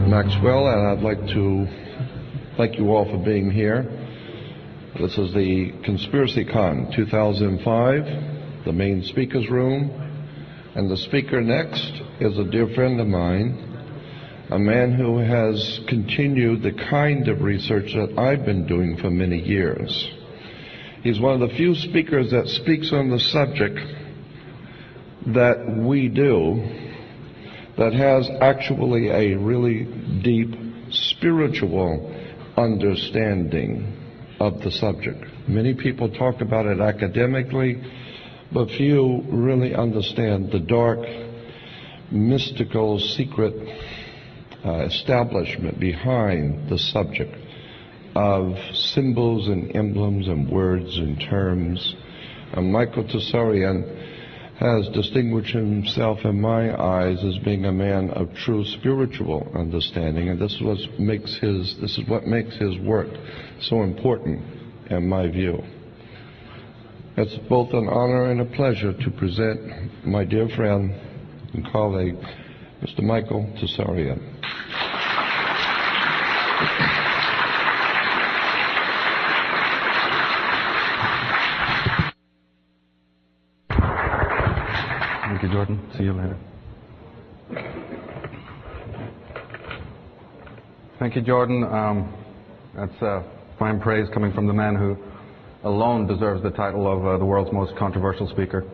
Maxwell, and I'd like to thank you all for being here. This is the Conspiracy Con 2005, the main speaker's room, and the speaker next is a dear friend of mine, a man who has continued the kind of research that I've been doing for many years. He's one of the few speakers that speaks on the subject that we do that has actually a really deep spiritual understanding of the subject. Many people talk about it academically, but few really understand the dark, mystical, secret establishment behind the subject of symbols and emblems and words and terms. Michael Tsarian has distinguished himself in my eyes as being a man of true spiritual understanding, and this is what makes his work so important in my view. It's both an honor and a pleasure to present my dear friend and colleague, Mr. Michael Tsarian. Thank you, Jordan. See you later. Thank you, Jordan. That's fine praise coming from the man who alone deserves the title of the world's most controversial speaker.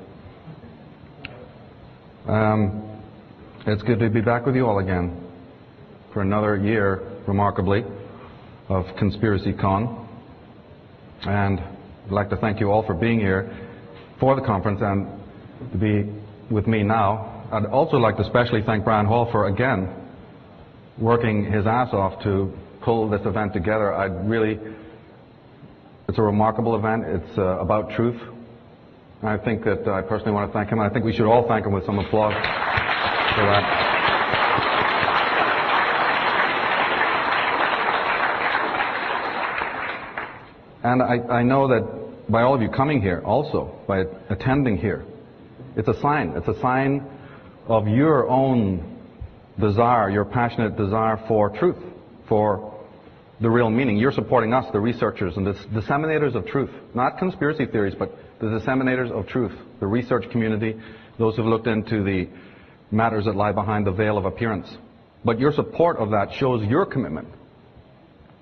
It's good to be back with you all again for another year, remarkably, of Conspiracy Con. And I'd like to thank you all for being here for the conference and to be with me now. I'd also like to especially thank Brian Hall for, again, working his ass off to pull this event together. It's a remarkable event. It's about truth. And I think that I personally want to thank him. And I think we should all thank him with some applause for that. And I know that by all of you coming here also, by attending here, it's a sign. It's a sign of your own desire, your passionate desire for truth, for the real meaning. You're supporting us, the researchers and the disseminators of truth, not conspiracy theories, but the disseminators of truth, the research community, those who've looked into the matters that lie behind the veil of appearance. But your support of that shows your commitment,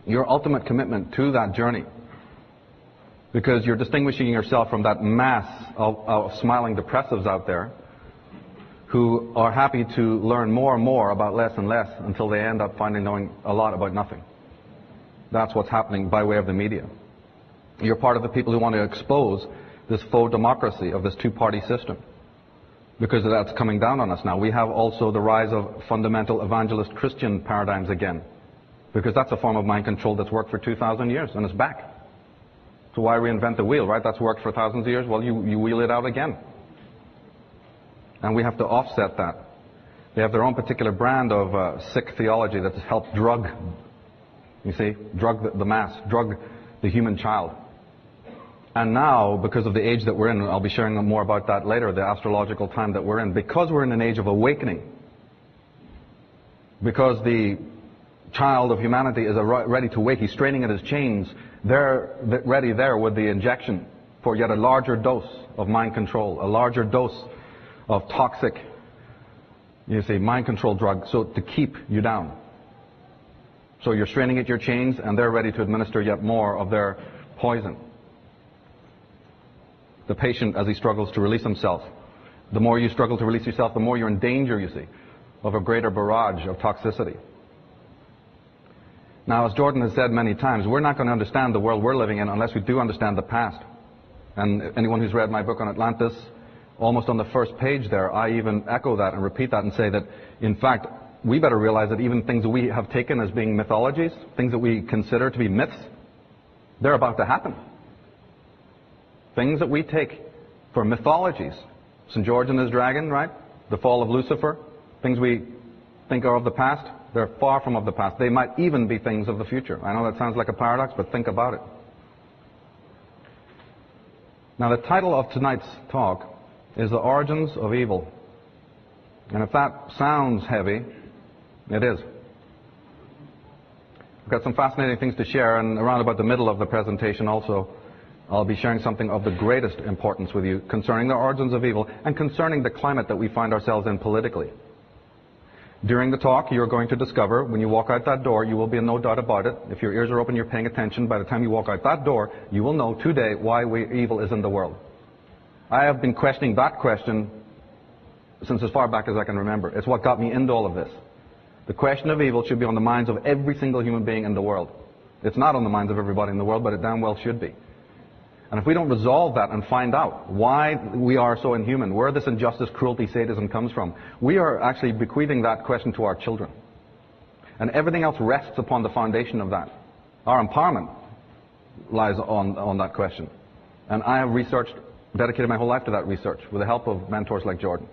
your ultimate commitment to that journey, because you're distinguishing yourself from that mass of smiling depressives out there who are happy to learn more and more about less and less until they end up knowing a lot about nothing. That's what's happening by way of the media. You're part of the people who want to expose this faux democracy of this two-party system, because that's coming down on us now. We have also the rise of fundamental evangelist Christian paradigms again, because that's a form of mind control that's worked for 2,000 years, and it's back. So why reinvent the wheel, right? That's worked for thousands of years. Well, you wheel it out again. And we have to offset that. They have their own particular brand of sick theology that's helped drug, you see, drug the mass, drug the human child. And now, because of the age that we're in, I'll be sharing more about that later, the astrological time that we're in, because we're in an age of awakening, because the child of humanity is ready to wake, he's straining at his chains, they're ready there with the injection for yet a larger dose of mind control, a larger dose of toxic, you see, mind control drugs, so to keep you down. So you're straining at your chains, and they're ready to administer yet more of their poison. The patient, as he struggles to release himself, the more you struggle to release yourself, the more you're in danger, you see, of a greater barrage of toxicity. Now, as Jordan has said many times, we're not going to understand the world we're living in unless we do understand the past. And anyone who's read my book on Atlantis, almost on the first page there, I even echo that and repeat that and say that, in fact, we better realize that even things that we have taken as being mythologies, things that we consider to be myths, they're about to happen. Things that we take for mythologies St. George and his dragon, right? The fall of Lucifer. Things we think are of the past, they're far from of the past. They might even be things of the future. I know that sounds like a paradox, but think about it. Now, the title of tonight's talk is The Origins of Evil. And if that sounds heavy, it is. I've got some fascinating things to share, and around about the middle of the presentation also, I'll be sharing something of the greatest importance with you concerning the origins of evil and concerning the climate that we find ourselves in politically. During the talk, you're going to discover, when you walk out that door, you will be in no doubt about it. If your ears are open, you're paying attention. By the time you walk out that door, you will know today why evil is in the world. I have been questioning that question since as far back as I can remember. It's what got me into all of this. The question of evil should be on the minds of every single human being in the world. It's not on the minds of everybody in the world, but it damn well should be. And if we don't resolve that and find out why we are so inhuman, where this injustice, cruelty, sadism comes from, we are actually bequeathing that question to our children. And everything else rests upon the foundation of that. Our empowerment lies on that question. And I have dedicated my whole life to that research with the help of mentors like Jordan.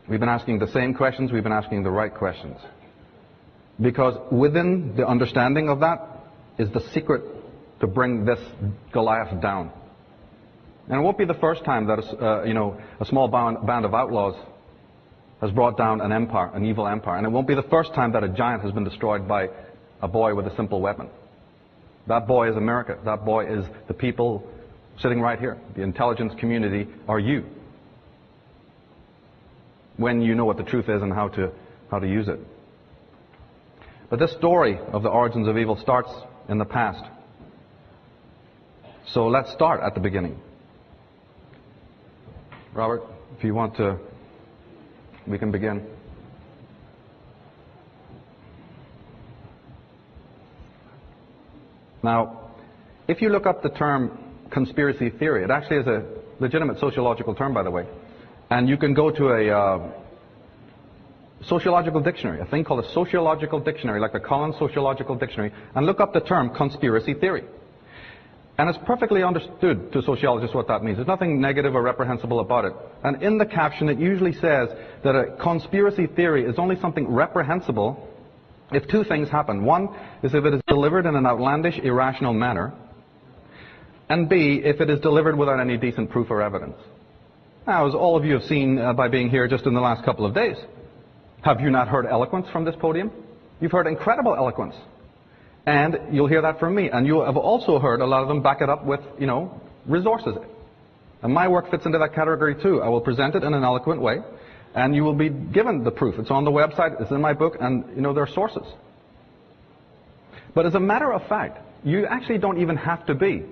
We've been asking the same questions, we've been asking the right questions. Because within the understanding of that is the secret to bring this Goliath down. And it won't be the first time that a small band of outlaws has brought down an empire, an evil empire. And it won't be the first time that a giant has been destroyed by a boy with a simple weapon. That boy is America. That boy is the people sitting right here. The intelligence community are you. When you know what the truth is and how to use it. But this story of the origins of evil starts in the past. So let's start at the beginning. Robert, if you want to, we can begin. Now, if you look up the term conspiracy theory, it actually is a legitimate sociological term, by the way. And you can go to a sociological dictionary, a thing called a sociological dictionary, like the Collins Sociological Dictionary, and look up the term conspiracy theory. And it's perfectly understood to sociologists what that means. There's nothing negative or reprehensible about it. And in the caption, it usually says that a conspiracy theory is only something reprehensible if two things happen. One is if it is delivered in an outlandish, irrational manner. And B, if it is delivered without any decent proof or evidence. Now, as all of you have seen by being here just in the last couple of days, have you not heard eloquence from this podium? You've heard incredible eloquence. And you'll hear that from me. And you have also heard a lot of them back it up with, resources. And my work fits into that category too. I will present it in an eloquent way, and you will be given the proof. It's on the website, it's in my book, and, there are sources. But as a matter of fact, you actually don't even have to be,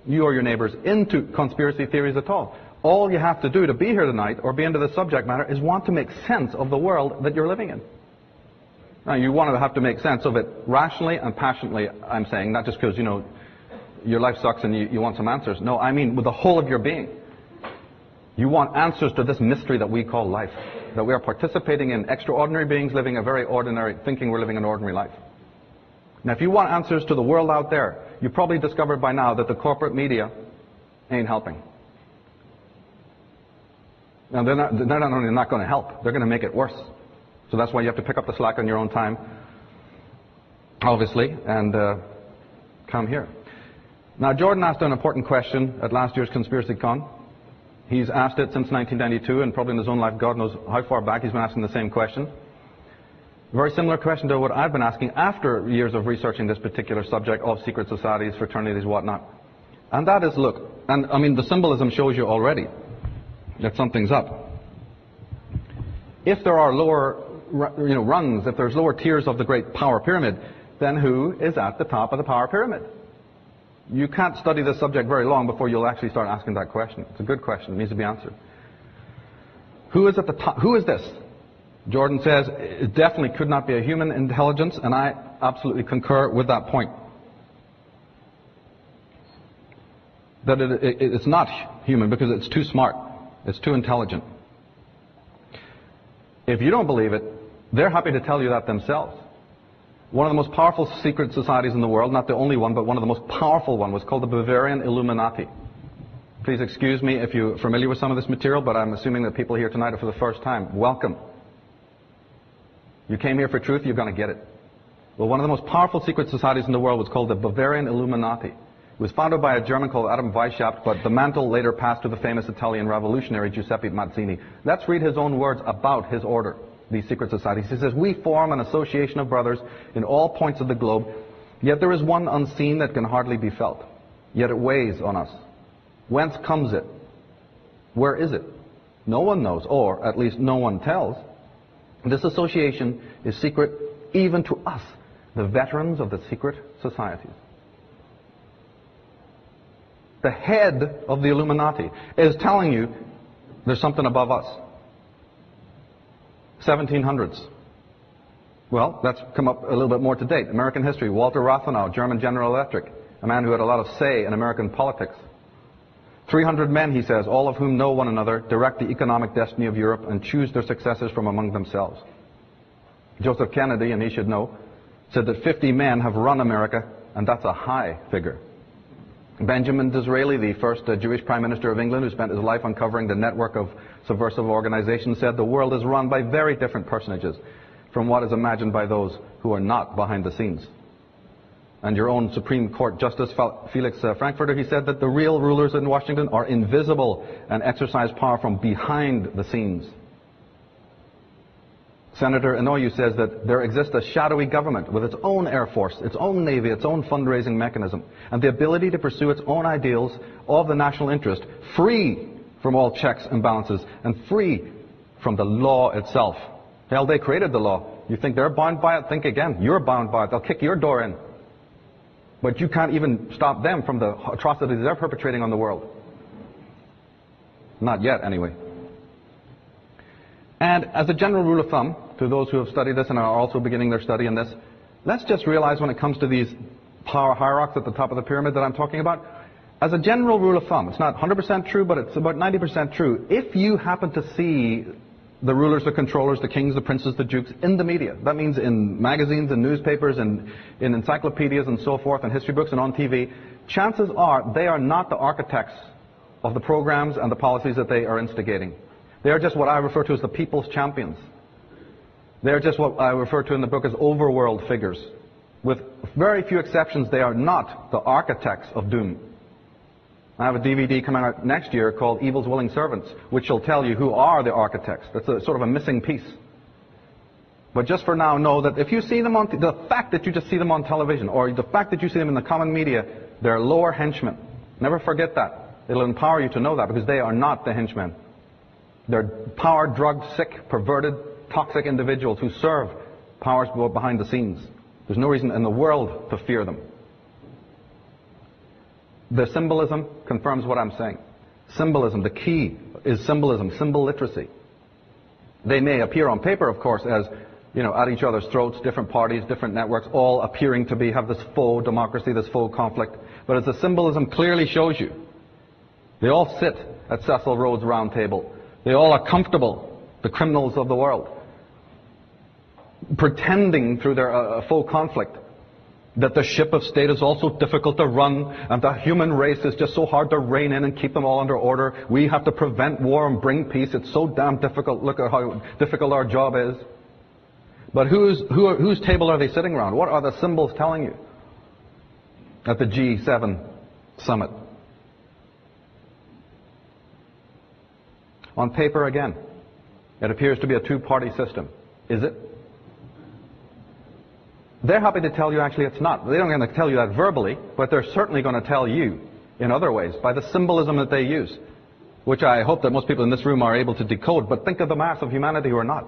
you or your neighbors, into conspiracy theories at all. All you have to do to be here tonight or be into the subject matter is want to make sense of the world that you're living in. Now, you want to have to make sense of it rationally and passionately, I'm saying, not just because, your life sucks and you want some answers. No, I mean with the whole of your being. You want answers to this mystery that we call life, that we are participating in extraordinary beings living a very ordinary, thinking we're living an ordinary life. Now, if you want answers to the world out there, you probably discovered by now that the corporate media ain't helping. Now, they're not only not going to help, they're going to make it worse. So that's why you have to pick up the slack on your own time, obviously, and come here. Now, Jordan asked an important question at last year's Conspiracy Con. He's asked it since 1992, and probably in his own life, God knows how far back, he's been asking the same question. A very similar question to what I've been asking after years of researching this particular subject of secret societies, fraternities, whatnot. And that is, look, and I mean, the symbolism shows you already that something's up. If there are lower rungs, if there's lower tiers of the great power pyramid, then who is at the top of the power pyramid? You can't study this subject very long before you'll actually start asking that question. It's a good question. It needs to be answered. Who is at the top? Who is this? Jordan says it definitely could not be a human intelligence, and I absolutely concur with that point. That it's not human because it's too smart. It's too intelligent. If you don't believe it, they're happy to tell you that themselves. One of the most powerful secret societies in the world, not the only one, but one of the most powerful one, was called the Bavarian Illuminati. Please excuse me if you're familiar with some of this material, but I'm assuming that people here tonight are for the first time. Welcome. You came here for truth, you're going to get it. Well, one of the most powerful secret societies in the world was called the Bavarian Illuminati. It was founded by a German called Adam Weishaupt, but the mantle later passed to the famous Italian revolutionary Giuseppe Mazzini. Let's read his own words about his order, these secret societies. He says, "We form an association of brothers in all points of the globe, yet there is one unseen that can hardly be felt. Yet it weighs on us. Whence comes it? Where is it? No one knows, or at least no one tells. This association is secret even to us, the veterans of the secret societies." The head of the Illuminati is telling you there's something above us. 1700s. Well, let's come up a little bit more to date. American history. Walter Rathenau, German General Electric, a man who had a lot of say in American politics. 300 men, he says, all of whom know one another, direct the economic destiny of Europe and choose their successors from among themselves. Joseph Kennedy, and he should know, said that 50 men have run America, and that's a high figure. Benjamin Disraeli, the first Jewish Prime Minister of England, who spent his life uncovering the network of subversive organizations, said the world is run by very different personages from what is imagined by those who are not behind the scenes. And your own Supreme Court Justice Felix Frankfurter, he said that the real rulers in Washington are invisible and exercise power from behind the scenes. Senator Inouye says that there exists a shadowy government with its own air force, its own navy, its own fundraising mechanism, and the ability to pursue its own ideals of the national interest, free from all checks and balances, and free from the law itself. Hell, they created the law. You think they're bound by it? Think again. You're bound by it. They'll kick your door in. But you can't even stop them from the atrocities they're perpetrating on the world. Not yet, anyway. And as a general rule of thumb, to those who have studied this and are also beginning their study in this, let's just realize when it comes to these power hierarchies at the top of the pyramid that I'm talking about, as a general rule of thumb, it's not 100% true, but it's about 90% true. If you happen to see the rulers, the controllers, the kings, the princes, the dukes in the media, that means in magazines and newspapers and in encyclopedias and so forth, and history books and on TV, chances are they are not the architects of the programs and the policies that they are instigating. They are just what I refer to as the people's champions. They are just what I refer to in the book as overworld figures. With very few exceptions, they are not the architects of doom. I have a DVD coming out next year called Evil's Willing Servants, which will tell you who are the architects. That's a sort of a missing piece. But just for now, know that if you see them on, the fact that you just see them on television, or the fact that you see them in the common media, they're lower henchmen. Never forget that. It'll empower you to know that, because they are not the henchmen. They're power, drugged, sick, perverted, toxic individuals who serve powers behind the scenes. There's no reason in the world to fear them. The symbolism confirms what I'm saying. Symbolism, the key is symbolism, symbol literacy. They may appear on paper, of course, as, at each other's throats, different parties, different networks, all appearing to have this faux democracy, this faux conflict. But as the symbolism clearly shows you, they all sit at Cecil Rhodes' round table. They all are comfortable, the criminals of the world, pretending through their faux conflict that the ship of state is also difficult to run, and the human race is just so hard to rein in and keep them all under order. We have to prevent war and bring peace. It's so damn difficult. Look at how difficult our job is. But whose table are they sitting around? What are the symbols telling you at the G7 summit? On paper, again, it appears to be a two-party system. Is it? They're happy to tell you actually it's not. They don't going to tell you that verbally, but they're certainly going to tell you in other ways by the symbolism that they use, which I hope that most people in this room are able to decode. But think of the mass of humanity who are not.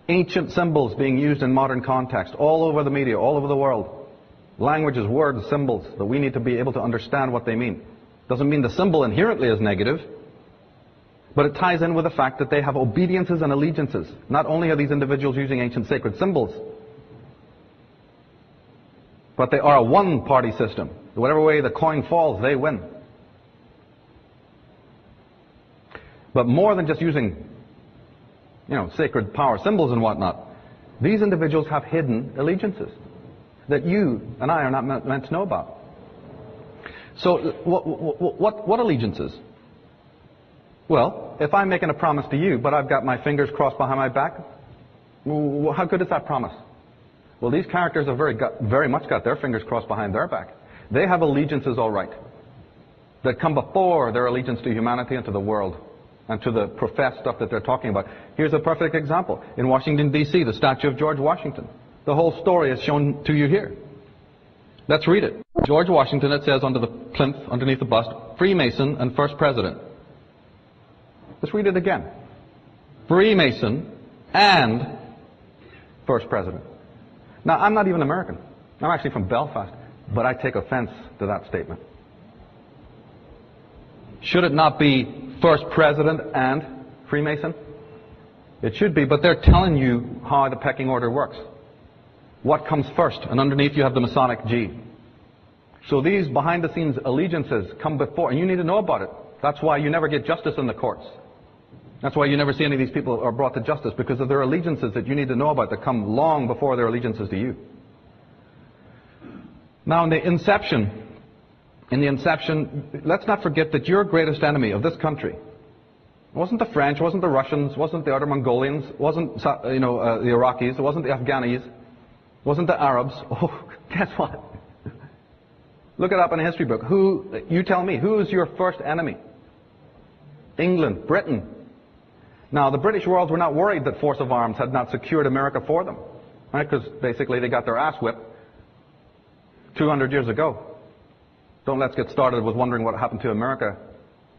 Ancient symbols being used in modern context all over the media, all over the world. Languages, words, symbols that we need to be able to understand what they mean. Doesn't mean the symbol inherently is negative, but it ties in with the fact that they have obediences and allegiances. Not only are these individuals using ancient sacred symbols, but they are a one-party system. Whatever way the coin falls, they win. But more than just using, sacred power symbols and whatnot, these individuals have hidden allegiances that you and I are not meant to know about. So what allegiances? Well, if I'm making a promise to you, but I've got my fingers crossed behind my back, how good is that promise? Well, these characters have very much got their fingers crossed behind their back. They have allegiances, all right, that come before their allegiance to humanity and to the world and to the professed stuff that they're talking about. Here's a perfect example. In Washington, D.C., the statue of George Washington. The whole story is shown to you here. Let's read it. George Washington, it says under the plinth, underneath the bust, Freemason and first president. Let's read it again. Freemason and first president. Now, I'm not even American. I'm actually from Belfast, but I take offense to that statement. Should it not be first president and Freemason? It should be, but they're telling you how the pecking order works. What comes first? And underneath you have the Masonic G. So these behind-the-scenes allegiances come before, and you need to know about it. That's why you never get justice in the courts. That's why you never see any of these people are brought to justice, because of their allegiances that you need to know about that come long before their allegiances to you. Now, in the inception, let's not forget that your greatest enemy of this country wasn't the French, wasn't the Russians, wasn't the outer Mongolians, wasn't the Iraqis, it wasn't the Afghanis, wasn't the Arabs. Oh, guess what? Look it up in a history book. You tell me, who is your first enemy? England, Britain. Now, the British worlds were not worried that force of arms had not secured America for them, right? Because basically they got their ass whipped 200 years ago. Don't let's get started with wondering what happened to America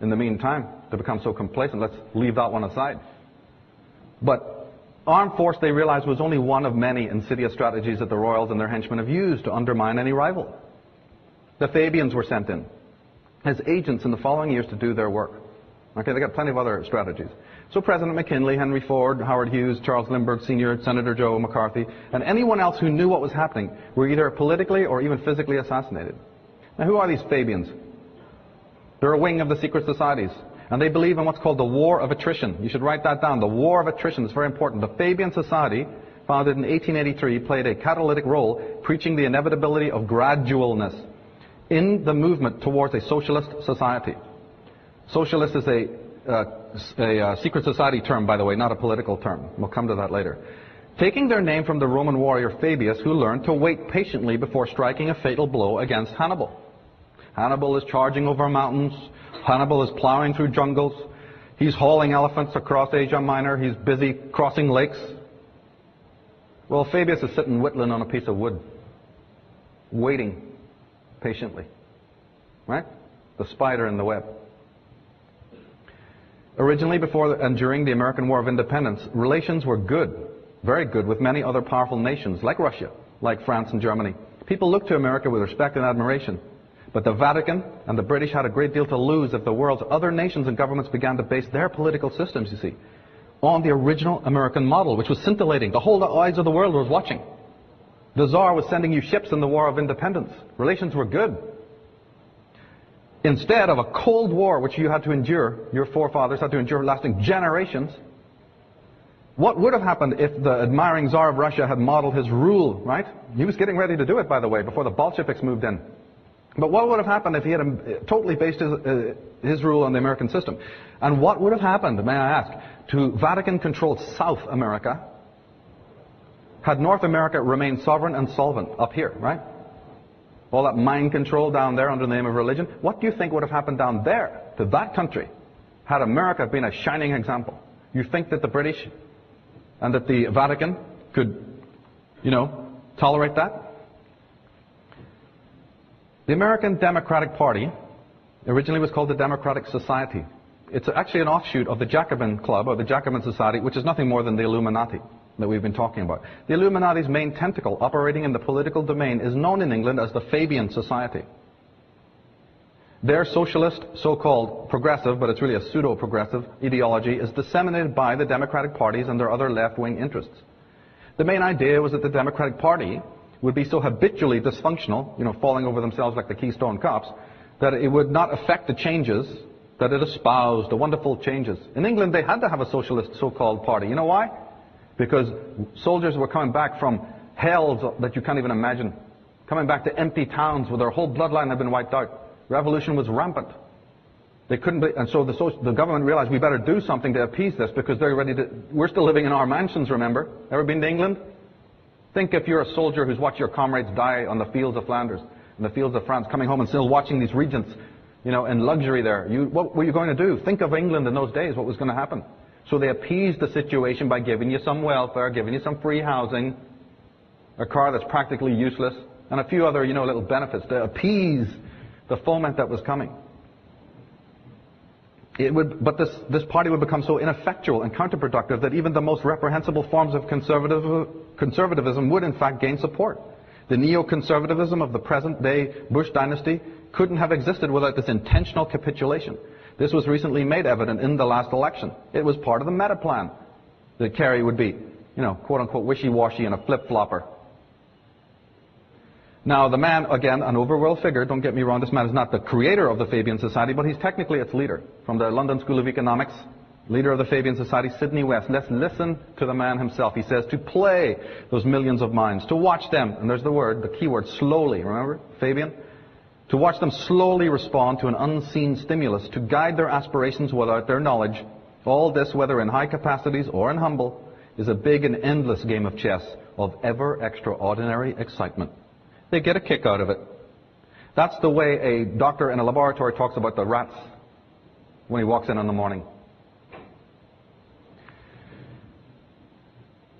in the meantime to become so complacent. Let's leave that one aside. But armed force, they realized, was only one of many insidious strategies that the royals and their henchmen have used to undermine any rival. The Fabians were sent in as agents in the following years to do their work. Okay, they got plenty of other strategies. So President McKinley, Henry Ford, Howard Hughes, Charles Lindbergh Sr., Senator Joe McCarthy, and anyone else who knew what was happening were either politically or even physically assassinated. Now, who are these Fabians? They're a wing of the secret societies, and they believe in what's called the war of attrition. You should write that down. The war of attrition is very important. The Fabian Society, founded in 1883, played a catalytic role preaching the inevitability of gradualness in the movement towards a socialist society. Socialist is a secret society term, by the way, not a political term. We'll come to that later. Taking their name from the Roman warrior Fabius, who learned to wait patiently before striking a fatal blow against Hannibal. Hannibal is charging over mountains. Hannibal is plowing through jungles. He's hauling elephants across Asia Minor. He's busy crossing lakes. Well, Fabius is sitting whittling on a piece of wood, waiting patiently. Right? The spider in the web. Originally, before and during the American War of Independence, relations were good, very good, with many other powerful nations, like Russia, like France and Germany. People looked to America with respect and admiration. But the Vatican and the British had a great deal to lose if the world's other nations and governments began to base their political systems, you see, on the original American model, which was scintillating. The whole eyes of the world was watching. The Tsar was sending you ships in the War of Independence. Relations were good. Instead of a Cold War, which you had to endure, your forefathers had to endure lasting generations, what would have happened if the admiring Tsar of Russia had modeled his rule, right? He was getting ready to do it, by the way, before the Bolsheviks moved in. But what would have happened if he had totally based his rule on the American system? And what would have happened, may I ask, to Vatican-controlled South America had North America remained sovereign and solvent up here, right? All that mind control down there under the name of religion. What do you think would have happened down there to that country had America been a shining example? You think that the British and that the Vatican could, tolerate that? The American Democratic Party originally was called the Democratic Society. It's actually an offshoot of the Jacobin Club, or the Jacobin Society, which is nothing more than the Illuminati that we've been talking about. The Illuminati's main tentacle operating in the political domain is known in England as the Fabian Society. Their socialist, so-called progressive, but it's really a pseudo-progressive ideology, is disseminated by the Democratic parties and their other left-wing interests. The main idea was that the Democratic Party would be so habitually dysfunctional, falling over themselves like the Keystone Cops, that it would not affect the changes that it espoused, the wonderful changes. In England, they had to have a socialist so-called party. You know why? Because soldiers were coming back from hells that you can't even imagine, coming back to empty towns where their whole bloodline had been wiped out. Revolution was rampant. They couldn't be, and so the government realized we better do something to appease this because they're ready to, we're still living in our mansions, remember? Ever been to England? Think if you're a soldier who's watched your comrades die on the fields of Flanders, in the fields of France, coming home and still watching these regents, you know, in luxury there. What were you going to do? Think of England in those days, what was going to happen. So they appeased the situation by giving you some welfare, giving you some free housing, a car that's practically useless, and a few other, you know, little benefits to appease the foment that was coming. But this party would become so ineffectual and counterproductive that even the most reprehensible forms of conservatism would in fact gain support. The neoconservatism of the present-day Bush dynasty couldn't have existed without this intentional capitulation. This was recently made evident in the last election. It was part of the meta plan that Kerry would be, you know, quote-unquote wishy-washy and a flip-flopper. Now, the man, again, an overworld figure, don't get me wrong, this man is not the creator of the Fabian Society, but he's technically its leader. From the London School of Economics, leader of the Fabian Society, Sidney West. Let's listen to the man himself. He says, to play those millions of minds, to watch them, and there's the word, the key word, slowly, remember, Fabian? To watch them slowly respond to an unseen stimulus, to guide their aspirations without their knowledge. All this, whether in high capacities or in humble, is a big and endless game of chess of ever extraordinary excitement. They get a kick out of it. That's the way a doctor in a laboratory talks about the rats when he walks in the morning.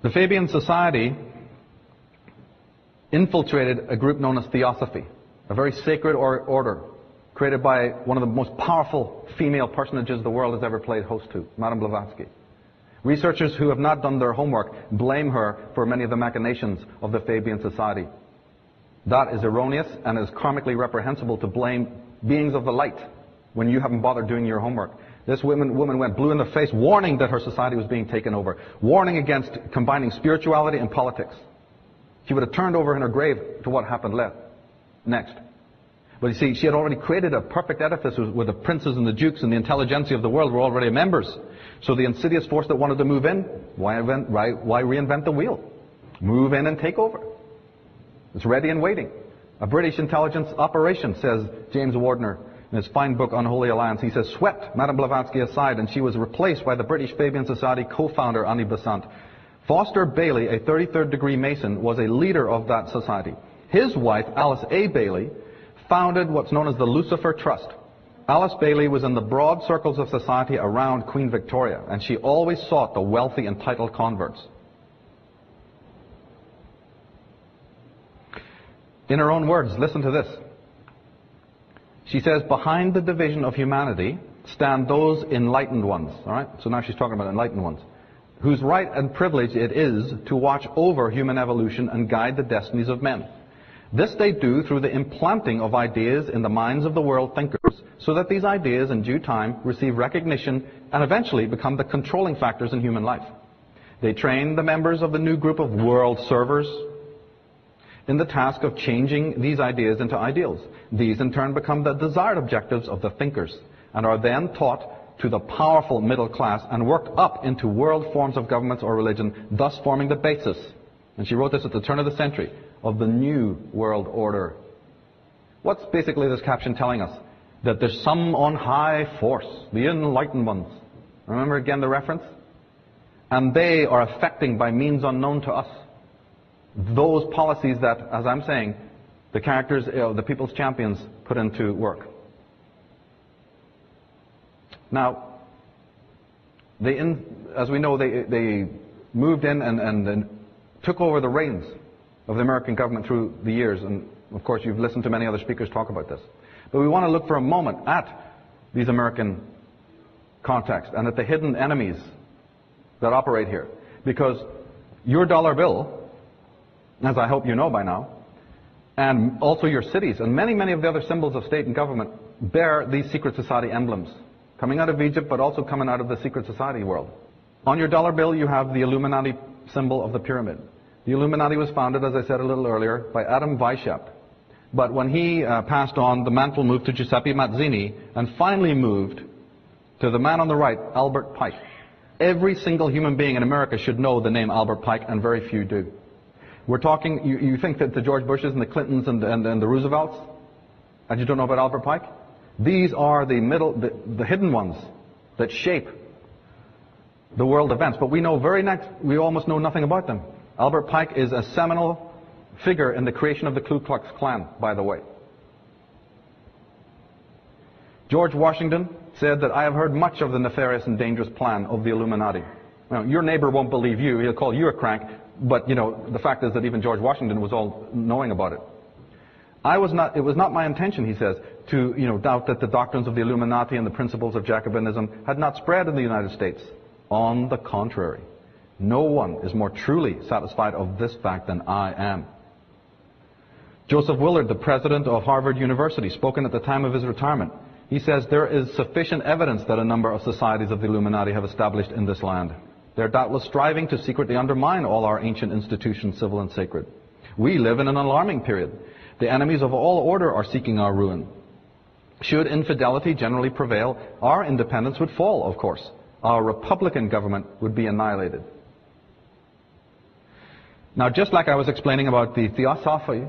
The Fabian Society infiltrated a group known as Theosophy, a very sacred order created by one of the most powerful female personages the world has ever played host to, Madame Blavatsky. Researchers who have not done their homework blame her for many of the machinations of the Fabian Society. That is erroneous and is karmically reprehensible to blame beings of the light when you haven't bothered doing your homework. This woman went blue in the face, warning that her society was being taken over, warning against combining spirituality and politics. She would have turned over in her grave to what happened next. But you see, she had already created a perfect edifice where the princes and the dukes and the intelligentsia of the world were already members. So the insidious force that wanted to move in, why reinvent the wheel? Move in and take over. It's ready and waiting. A British intelligence operation, says James Wardner in his fine book Unholy Alliance. He says, swept Madame Blavatsky aside, and she was replaced by the British Fabian Society co-founder Annie Besant. Foster Bailey, a 33rd degree Mason, was a leader of that society. His wife, Alice A. Bailey, founded what's known as the Lucifer Trust. Alice Bailey was in the broad circles of society around Queen Victoria, and she always sought the wealthy and titled converts. In her own words, listen to this. She says, behind the division of humanity stand those enlightened ones. All right? So now she's talking about enlightened ones, whose right and privilege it is to watch over human evolution and guide the destinies of men. This they do through the implanting of ideas in the minds of the world thinkers, so that these ideas in due time receive recognition and eventually become the controlling factors in human life. They train the members of the new group of world servers in the task of changing these ideas into ideals. These in turn become the desired objectives of the thinkers and are then taught to the powerful middle class and worked up into world forms of governments or religion, thus forming the basis, and she wrote this at the turn of the century, of the new world order. What's basically this caption telling us? That there's some on high force, the enlightened ones. Remember again the reference? And they are affecting by means unknown to us those policies that, as I'm saying, the characters, the people's champions put into work. Now, as we know, they moved in and took over the reins of the American government through the years, and of course you've listened to many other speakers talk about this. But we want to look for a moment at these American contacts and at the hidden enemies that operate here. Because your dollar bill, as I hope you know by now, and also your cities, and many, many of the other symbols of state and government bear these secret society emblems, coming out of Egypt, but also coming out of the secret society world. On your dollar bill, you have the Illuminati symbol of the pyramid. The Illuminati was founded, as I said a little earlier, by Adam Weishaupt. But when he passed on, the mantle moved to Giuseppe Mazzini, and finally moved to the man on the right, Albert Pike. Every single human being in America should know the name Albert Pike, and very few do. We're talking, you think that the George Bushes and the Clintons and the Roosevelts, and you don't know about Albert Pike? These are the hidden ones that shape the world events. But we almost know nothing about them. Albert Pike is a seminal figure in the creation of the Ku Klux Klan, by the way. George Washington said that I have heard much of the nefarious and dangerous plan of the Illuminati. Now, your neighbor won't believe you. He'll call you a crank. But, the fact is that even George Washington was all knowing about it. It was not my intention, he says, to, doubt that the doctrines of the Illuminati and the principles of Jacobinism had not spread in the United States. On the contrary, no one is more truly satisfied of this fact than I am. Joseph Willard, the president of Harvard University, spoken at the time of his retirement, he says there is sufficient evidence that a number of societies of the Illuminati have established in this land. They're doubtless striving to secretly undermine all our ancient institutions, civil and sacred. We live in an alarming period. The enemies of all order are seeking our ruin. Should infidelity generally prevail, our independence would fall, of course. Our republican government would be annihilated. Now, just like I was explaining about the Theosophy,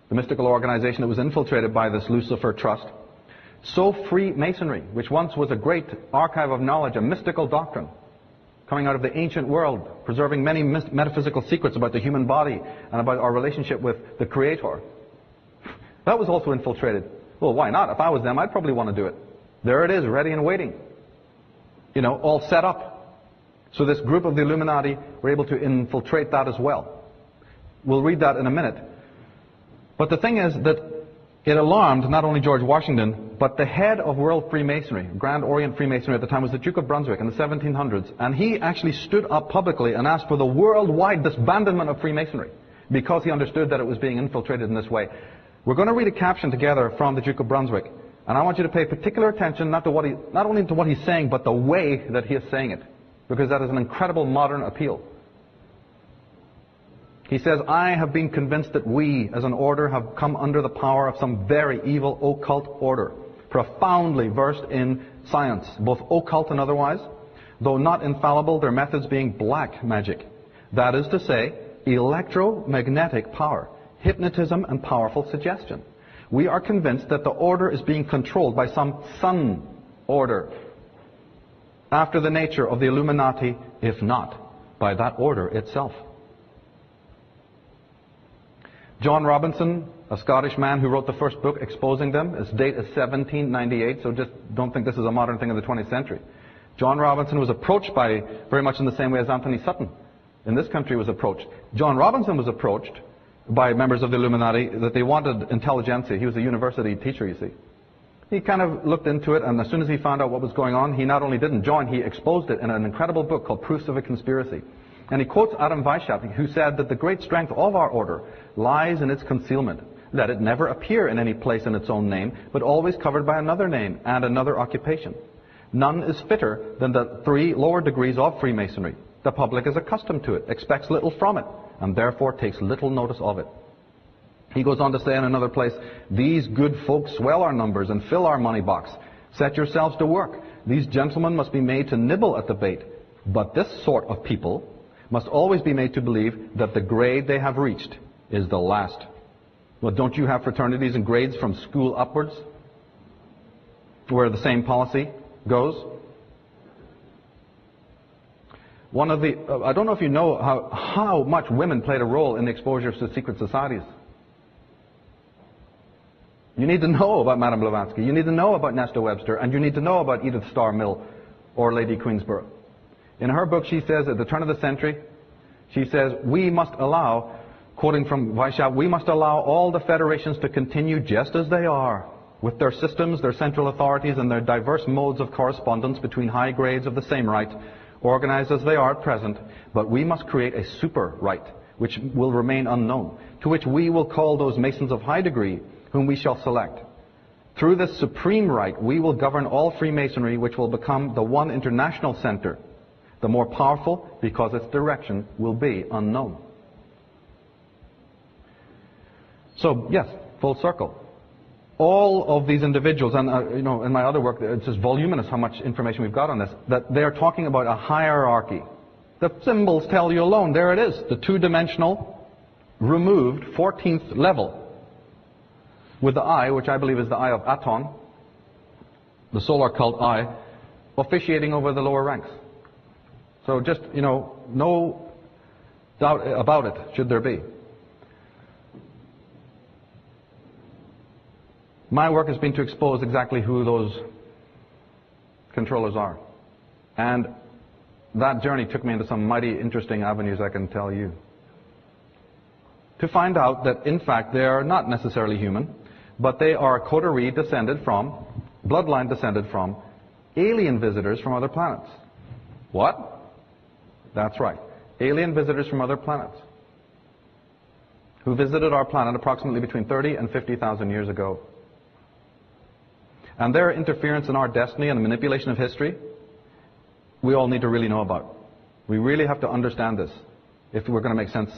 the mystical organization that was infiltrated by this Lucifer Trust, so Freemasonry, which once was a great archive of knowledge, a mystical doctrine, coming out of the ancient world, preserving many metaphysical secrets about the human body and about our relationship with the Creator, that was also infiltrated. Well, why not? If I was them, I'd probably want to do it. There it is, ready and waiting. All set up. So this group of the Illuminati were able to infiltrate that as well. We'll read that in a minute. But the thing is that it alarmed not only George Washington, but the head of World Freemasonry, Grand Orient Freemasonry at the time, was the Duke of Brunswick in the 1700s. And he actually stood up publicly and asked for the worldwide disbandment of Freemasonry because he understood that it was being infiltrated in this way. We're going to read a caption together from the Duke of Brunswick. And I want you to pay particular attention not only to what he's saying, but the way that he is saying it. Because that is an incredible modern appeal. He says, I have been convinced that we, as an order, have come under the power of some very evil occult order, profoundly versed in science, both occult and otherwise, though not infallible, their methods being black magic. That is to say, electromagnetic power, hypnotism, and powerful suggestion. We are convinced that the order is being controlled by some sun order, after the nature of the Illuminati, if not by that order itself. John Robinson, a Scottish man who wrote the first book exposing them, its date is 1798, so just don't think this is a modern thing of the 20th century. John Robinson was approached by, very much in the same way as Anthony Sutton in this country was approached. John Robinson was approached by members of the Illuminati that they wanted intelligentsia. He was a university teacher, you see. He kind of looked into it, and as soon as he found out what was going on, he not only didn't join, he exposed it in an incredible book called Proofs of a Conspiracy. And he quotes Adam Weishaupt, who said that the great strength of our order lies in its concealment, that it never appear in any place in its own name, but always covered by another name and another occupation. None is fitter than the 3 lower degrees of Freemasonry. The public is accustomed to it, expects little from it, and therefore takes little notice of it. He goes on to say in another place, these good folks swell our numbers and fill our money box. Set yourselves to work. These gentlemen must be made to nibble at the bait. But this sort of people must always be made to believe that the grade they have reached is the last. Well, don't you have fraternities and grades from school upwards where the same policy goes? I don't know if you know how much women played a role in the exposure to secret societies. You need to know about Madame Blavatsky, you need to know about Nesta Webster, and you need to know about Edith Starr Mill or Lady Queensborough. In her book, she says, at the turn of the century, she says, we must allow, quoting from Weishaupt, we must allow all the federations to continue just as they are, with their systems, their central authorities, and their diverse modes of correspondence between high grades of the same right, organized as they are at present, but we must create a super right, which will remain unknown, to which we will call those Masons of high degree, whom we shall select. Through this supreme right, we will govern all Freemasonry, which will become the one international center, the more powerful because its direction will be unknown. So, yes, full circle. All of these individuals, and in my other work, it's just voluminous how much information we've got on this, that they're talking about a hierarchy. The symbols tell you alone. There it is, the two-dimensional, removed 14th level, with the eye, which I believe is the eye of Aton, the solar cult I, officiating over the lower ranks. So just, no doubt about it, should there be. My work has been to expose exactly who those controllers are. And that journey took me into some mighty interesting avenues, I can tell you. To find out that, in fact, they are not necessarily human, but they are a coterie descended from, bloodline descended from, alien visitors from other planets. What? That's right. Alien visitors from other planets who visited our planet approximately between 30 and 50,000 years ago. And their interference in our destiny and the manipulation of history, we all need to really know about. We really have to understand this if we're going to make sense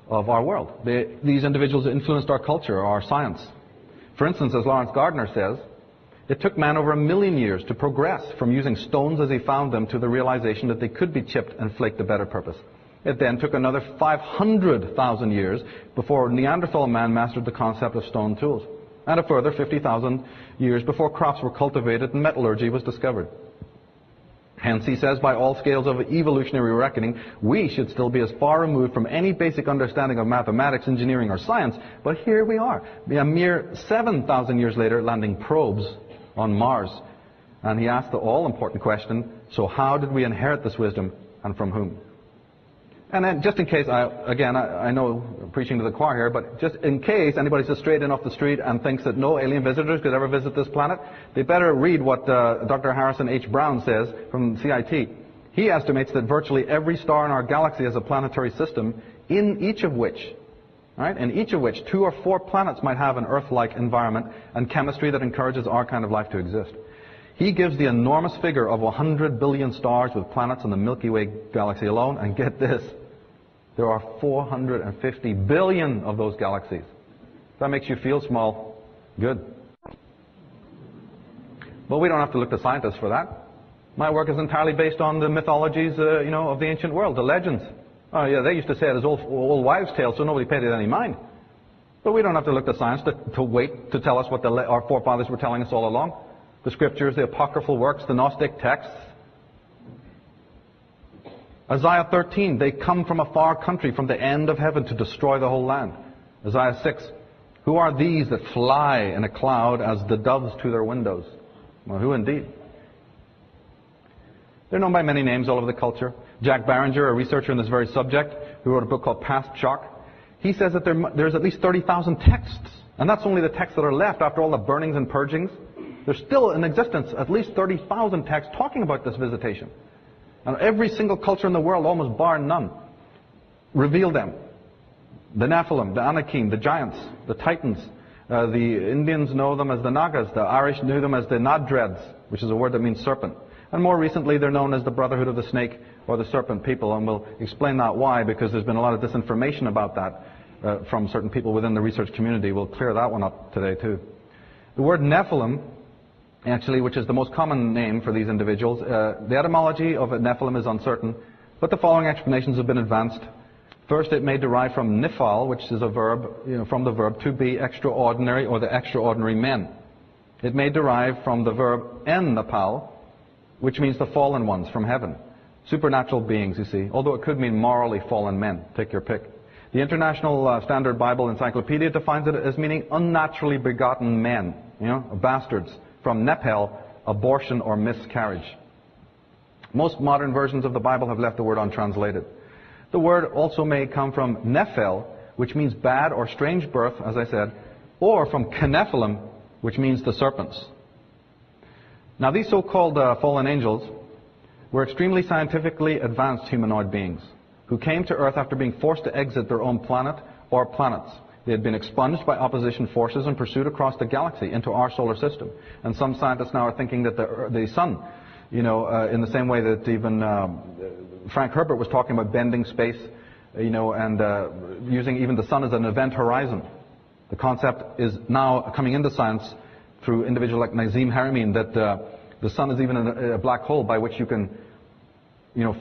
of our world. These individuals influenced our culture, our science. For instance, as Lawrence Gardner says, it took man over 1 million years to progress from using stones as he found them to the realization that they could be chipped and flaked to better purpose. It then took another 500,000 years before Neanderthal man mastered the concept of stone tools, and a further 50,000 years before crops were cultivated and metallurgy was discovered. Hence, he says, by all scales of evolutionary reckoning, we should still be as far removed from any basic understanding of mathematics, engineering, or science, but here we are, a mere 7,000 years later, landing probes on Mars. And he asked the all-important question, so how did we inherit this wisdom, and from whom? And then, just in case, I know I'm preaching to the choir here, but just in case anybody's just straight in off the street and thinks that no alien visitors could ever visit this planet, they better read what Dr. Harrison H. Brown says from CIT. He estimates that virtually every star in our galaxy has a planetary system, in each of which 2 or 4 planets might have an Earth-like environment and chemistry that encourages our kind of life to exist. He gives the enormous figure of 100 billion stars with planets in the Milky Way galaxy alone, and get this, there are 450 billion of those galaxies. If that makes you feel small, good. But we don't have to look to scientists for that. My work is entirely based on the mythologies, of the ancient world, the legends. Oh yeah, they used to say it as old wives' tales, so nobody paid it any mind. But we don't have to look to science to wait to tell us what our forefathers were telling us all along. The scriptures, the apocryphal works, the Gnostic texts. Isaiah 13, they come from a far country, from the end of heaven, to destroy the whole land. Isaiah 6, who are these that fly in a cloud as the doves to their windows? Well, who indeed? They're known by many names all over the culture. Jack Barringer, a researcher in this very subject, who wrote a book called Past Shock, he says that there's at least 30,000 texts. And that's only the texts that are left after all the burnings and purgings. There's still in existence at least 30,000 texts talking about this visitation. And every single culture in the world, almost bar none, reveal them. The Nephilim, the Anakim, the giants, the Titans. The Indians know them as the Nagas. The Irish knew them as the Nadreds, which is a word that means serpent. And more recently, they're known as the Brotherhood of the Snake or the Serpent people. And we'll explain that why, because there's been a lot of disinformation about that from certain people within the research community. We'll clear that one up today, too. The word Nephilim, actually, which is the most common name for these individuals. The etymology of Nephilim is uncertain, but the following explanations have been advanced. First, it may derive from nifal, which is a verb, from the verb to be extraordinary, or the extraordinary men. It may derive from the verb en-napal, which means the fallen ones from heaven. Supernatural beings, you see, although it could mean morally fallen men. Take your pick. The International Standard Bible Encyclopedia defines it as meaning unnaturally begotten men, bastards. From nepel, abortion or miscarriage. Most modern versions of the Bible have left the word untranslated. The word also may come from nephel, which means bad or strange birth, as I said, or from kenephilim, which means the serpents. Now, these so-called fallen angels were extremely scientifically advanced humanoid beings who came to Earth after being forced to exit their own planet or planets. They had been expunged by opposition forces and pursued across the galaxy into our solar system. And some scientists now are thinking that the sun, in the same way that even Frank Herbert was talking about bending space, and using even the sun as an event horizon. The concept is now coming into science through individuals like Nazim Haramein, that the sun is even a black hole by which you can,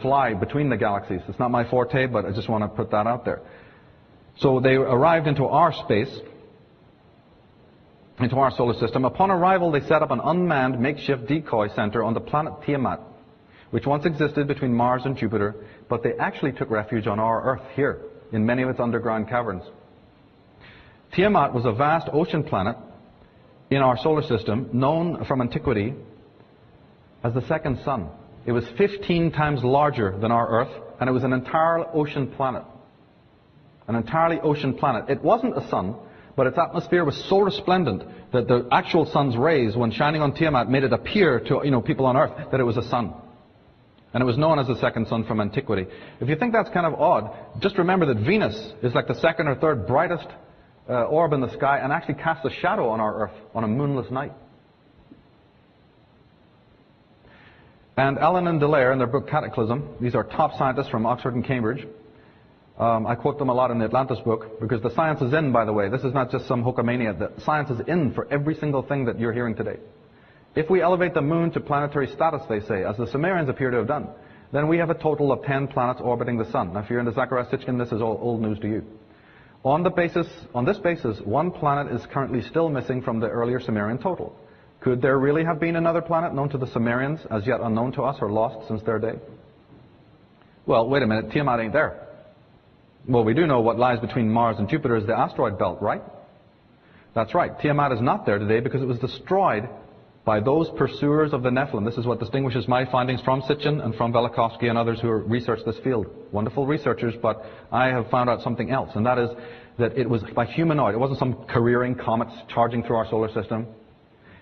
fly between the galaxies. It's not my forte, but I just want to put that out there. So they arrived into our space into our solar system. Upon arrival, they set up an unmanned makeshift decoy center on the planet Tiamat, which once existed between Mars and Jupiter, but they actually took refuge on our Earth here, in many of its underground caverns. Tiamat was a vast ocean planet in our solar system, known from antiquity as the second sun. It was 15 times larger than our Earth, and it was an entirely ocean planet. An entirely ocean planet. It wasn't a sun, but its atmosphere was so resplendent that the actual sun's rays, when shining on Tiamat, made it appear to people on Earth that it was a sun. And it was known as the second sun from antiquity. If you think that's kind of odd, just remember that Venus is like the second or third brightest orb in the sky and actually casts a shadow on our Earth on a moonless night. And Allen and Dallaire, in their book Cataclysm, these are top scientists from Oxford and Cambridge. I quote them a lot in the Atlantis book, because the science is in, by the way. This is not just some hokomania. The science is in for every single thing that you're hearing today. If we elevate the moon to planetary status, they say, as the Sumerians appear to have done, then we have a total of 10 planets orbiting the sun. Now, if you're into Zachariah Sitchin, this is all old news to you. On this basis, one planet is currently still missing from the earlier Sumerian total. Could there really have been another planet known to the Sumerians, as yet unknown to us or lost since their day? Well, wait a minute, Tiamat ain't there. Well, we do know what lies between Mars and Jupiter is the asteroid belt, right? That's right. Tiamat is not there today because it was destroyed by those pursuers of the Nephilim. This is what distinguishes my findings from Sitchin and from Velikovsky and others who research this field. Wonderful researchers, but I have found out something else, and that is that it was by humanoid. It wasn't some careering comets charging through our solar system.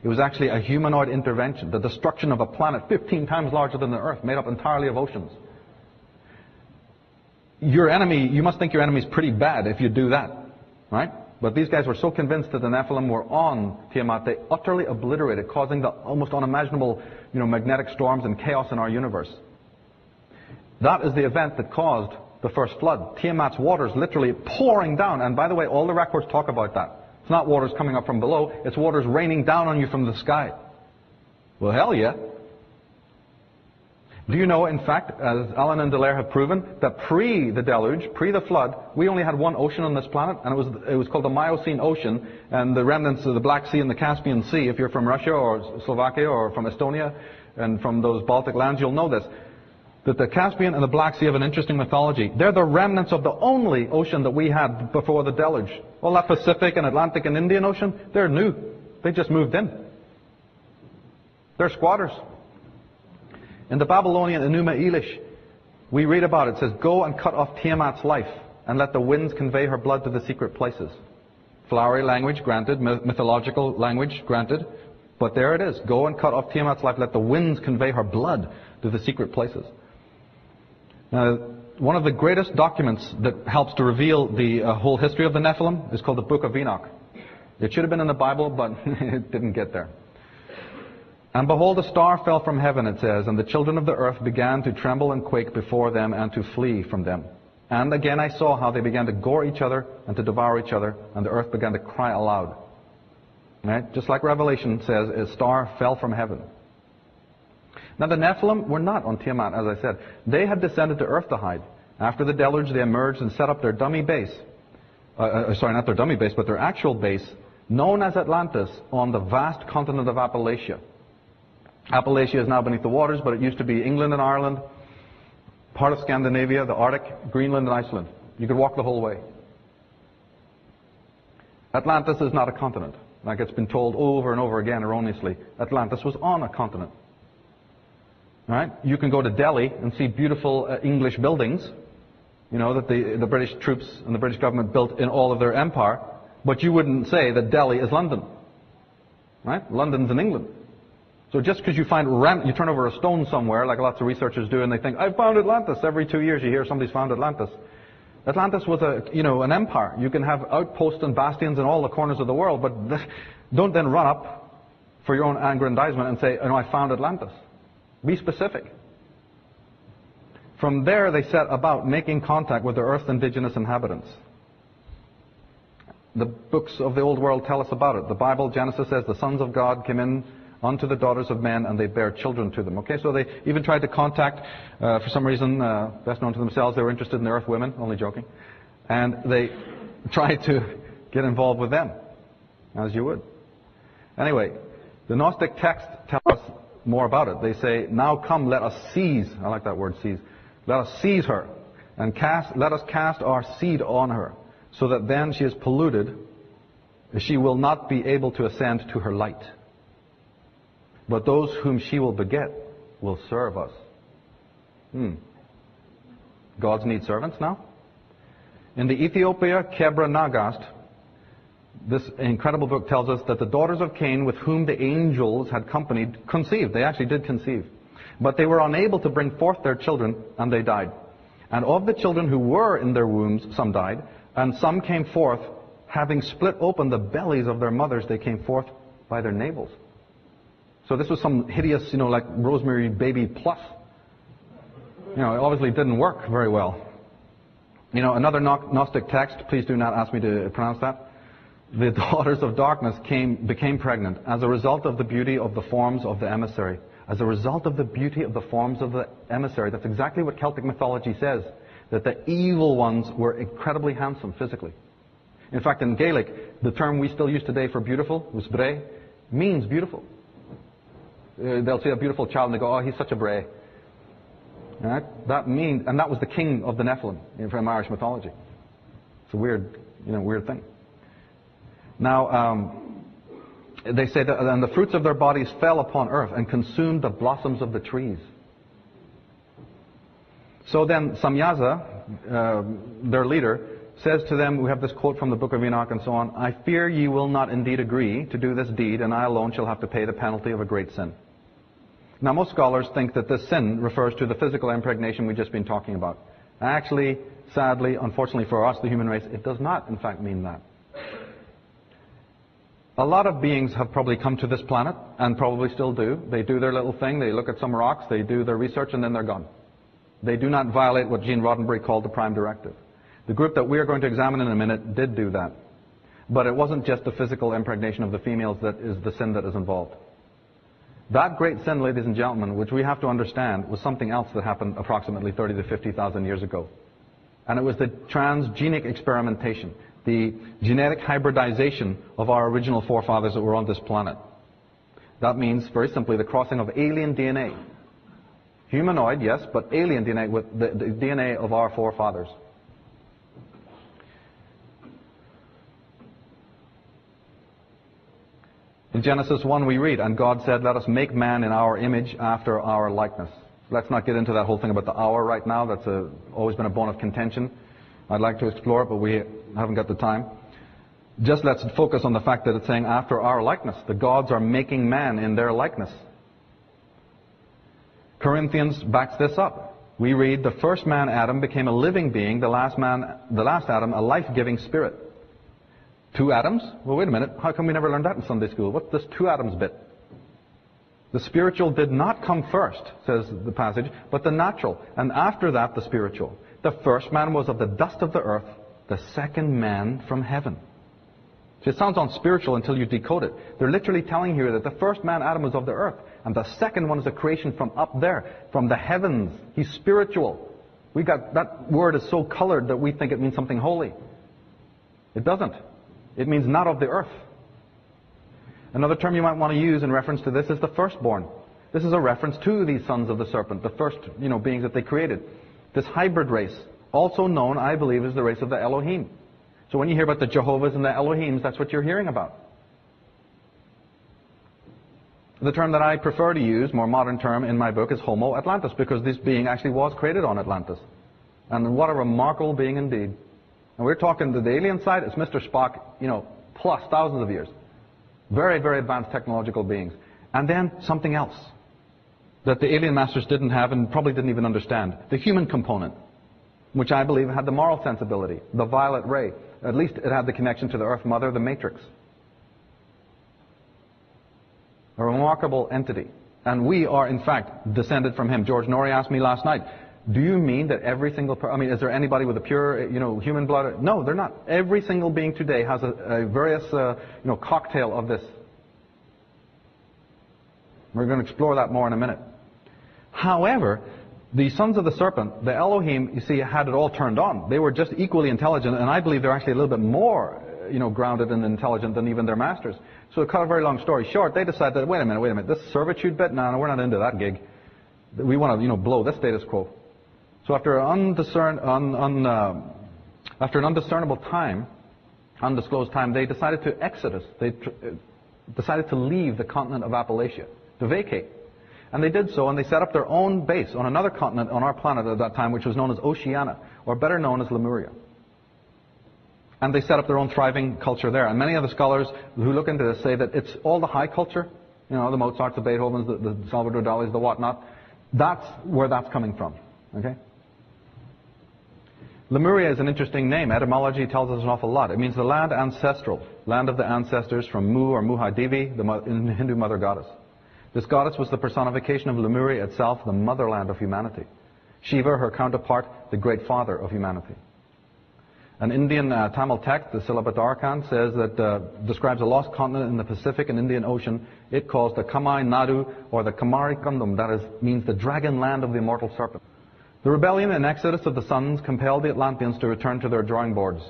It was actually a humanoid intervention, the destruction of a planet 15 times larger than the Earth, made up entirely of oceans. Your enemy, you must think your enemy's pretty bad if you do that, right? But these guys were so convinced that the Nephilim were on Tiamat, they utterly obliterated, causing the almost unimaginable, magnetic storms and chaos in our universe. That is the event that caused the first flood. Tiamat's waters literally pouring down, and by the way, all the records talk about that. It's not waters coming up from below, it's waters raining down on you from the sky. Well, hell yeah. Do you know, in fact, as Allen and Dallaire have proven, that pre the deluge, pre the flood, we only had one ocean on this planet, and it was called the Miocene Ocean, and the remnants of the Black Sea and the Caspian Sea, if you're from Russia or Slovakia or from Estonia and from those Baltic lands, you'll know this, that the Caspian and the Black Sea have an interesting mythology. They're the remnants of the only ocean that we had before the deluge. All that Pacific and Atlantic and Indian Ocean, they're new. They just moved in. They're squatters. In the Babylonian Enuma Elish, we read about it. It says, go and cut off Tiamat's life, and let the winds convey her blood to the secret places. Flowery language, granted. Mythological language, granted. But there it is. Go and cut off Tiamat's life, let the winds convey her blood to the secret places. Now, one of the greatest documents that helps to reveal the whole history of the Nephilim is called the Book of Enoch. It should have been in the Bible, but it didn't get there. And behold, a star fell from heaven, it says, and the children of the earth began to tremble and quake before them and to flee from them. And again I saw how they began to gore each other and to devour each other, and the earth began to cry aloud. Right? Just like Revelation says, a star fell from heaven. Now the Nephilim were not on Tiamat, as I said. They had descended to earth to hide. After the deluge, they emerged and set up their dummy base. Sorry, not their dummy base, but their actual base, known as Atlantis, on the vast continent of Appalachia. Appalachia is now beneath the waters, but it used to be England and Ireland, part of Scandinavia, the Arctic, Greenland and Iceland. You could walk the whole way. Atlantis is not a continent, like it's been told over and over again erroneously. Atlantis was on a continent. Right? You can go to Delhi and see beautiful English buildings, that the British troops and the British government built in all of their empire, but you wouldn't say that Delhi is London. Right? London's in England. So just because you you turn over a stone somewhere, like lots of researchers do, and they think, I found Atlantis. Every 2 years you hear somebody's found Atlantis. Atlantis was an empire. You can have outposts and bastions in all the corners of the world, but don't then run up for your own aggrandizement and say, I found Atlantis. Be specific. From there, they set about making contact with the Earth's indigenous inhabitants. The books of the old world tell us about it. The Bible, Genesis says, the sons of God came in unto the daughters of men, and they bare children to them. Okay, so they even tried to contact, for some reason, best known to themselves, they were interested in the earth women, only joking. And they tried to get involved with them, as you would. Anyway, the Gnostic texts tell us more about it. They say, now come, let us seize. I like that word, seize. Let us seize her, and let us cast our seed on her, so that then she is polluted, she will not be able to ascend to her light. But those whom she will beget will serve us. Gods need servants now? In the Ethiopia Kebra Nagast, this incredible book tells us that the daughters of Cain with whom the angels had companied conceived. They actually did conceive. But they were unable to bring forth their children, and they died. And of the children who were in their wombs, some died, and some came forth, having split open the bellies of their mothers, they came forth by their navels. So this was some hideous, like Rosemary Baby Plus. It obviously didn't work very well. Another Gnostic text, please do not ask me to pronounce that. The daughters of darkness became pregnant as a result of the beauty of the forms of the emissary. As a result of the beauty of the forms of the emissary. That's exactly what Celtic mythology says, that the evil ones were incredibly handsome physically. In fact, in Gaelic, the term we still use today for beautiful, usbre, means beautiful. They'll see a beautiful child and they go, oh, he's such a bray. Right? And that was the king of the Nephilim from Irish mythology. It's a weird thing. Now, they say that and the fruits of their bodies fell upon earth and consumed the blossoms of the trees. So then Samyaza, their leader, says to them, we have this quote from the book of Enoch and so on, I fear ye will not indeed agree to do this deed, and I alone shall have to pay the penalty of a great sin. Now most scholars think that this sin refers to the physical impregnation we've just been talking about. Actually, sadly, unfortunately for us, the human race, it does not in fact mean that. A lot of beings have probably come to this planet, and probably still do. They do their little thing, they look at some rocks, they do their research, and then they're gone. They do not violate what Gene Roddenberry called the prime directive. The group that we are going to examine in a minute did do that. But it wasn't just the physical impregnation of the females that is the sin that is involved. That great sin, ladies and gentlemen, which we have to understand, was something else that happened approximately 30 to 50,000 years ago. And it was the transgenic experimentation, the genetic hybridization of our original forefathers that were on this planet. That means, very simply, the crossing of alien DNA. Humanoid, yes, but alien DNA with the DNA of our forefathers. In Genesis 1 we read, and God said, let us make man in our image after our likeness. Let's not get into that whole thing about the hour right now. That's always been a bone of contention. I'd like to explore it, but we haven't got the time. Just let's focus on the fact that it's saying after our likeness. The gods are making man in their likeness. Corinthians backs this up. We read, the first man, Adam, became a living being, the last Adam, a life-giving spirit. 2 atoms? Well, wait a minute. How come we never learned that in Sunday school? What's this 2 atoms bit? The spiritual did not come first, says the passage, but the natural. And after that, the spiritual. The first man was of the dust of the earth, the second man from heaven. So it sounds unspiritual until you decode it. They're literally telling you that the first man, Adam, was of the earth, and the second one is a creation from up there, from the heavens. He's spiritual. That word is so colored that we think it means something holy. It doesn't. It means not of the earth. Another term you might want to use in reference to this is the firstborn. This is a reference to these sons of the serpent, the first, beings that they created. This hybrid race, also known, I believe, as the race of the Elohim. So when you hear about the Jehovahs and the Elohims, that's what you're hearing about. The term that I prefer to use, more modern term in my book, is Homo Atlantis, because this being actually was created on Atlantis. And what a remarkable being indeed. And we're talking to the alien side, it's Mr. Spock, plus thousands of years. Very, very advanced technological beings. And then something else that the alien masters didn't have and probably didn't even understand. The human component, which I believe had the moral sensibility, the violet ray. At least it had the connection to the Earth Mother, the Matrix. A remarkable entity. And we are, in fact, descended from him. George Norrie asked me last night, do you mean that every single is there anybody with a pure, human blood? No, they're not. Every single being today has a various, cocktail of this. We're going to explore that more in a minute. However, the sons of the serpent, the Elohim, you see, had it all turned on. They were just equally intelligent, and I believe they're actually a little bit more, grounded and intelligent than even their masters. So to cut a very long story short, they decided that, wait a minute, this servitude bit, no, we're not into that gig. We want to, blow this status quo. So after an undiscernible time, undisclosed time, they decided to exodus. They decided to leave the continent of Appalachia, to vacate. And they did so, and they set up their own base on another continent on our planet at that time, which was known as Oceania, or better known as Lemuria. And they set up their own thriving culture there. And many of the scholars who look into this say that it's all the high culture, the Mozarts, the Beethovens, the Salvador Dalis, the whatnot. That's where that's coming from. Okay? Lemuria is an interesting name. Etymology tells us an awful lot. It means the land ancestral, land of the ancestors from Mu or Muhadevi, the Hindu mother goddess. This goddess was the personification of Lemuria itself, the motherland of humanity. Shiva, her counterpart, the great father of humanity. An Indian Tamil text, the Silabadarkan, says that describes a lost continent in the Pacific and Indian Ocean. It calls the Kamai Nadu, or the Kamari Kundum, means the dragon land of the immortal serpent. The rebellion and exodus of the sons compelled the Atlanteans to return to their drawing boards.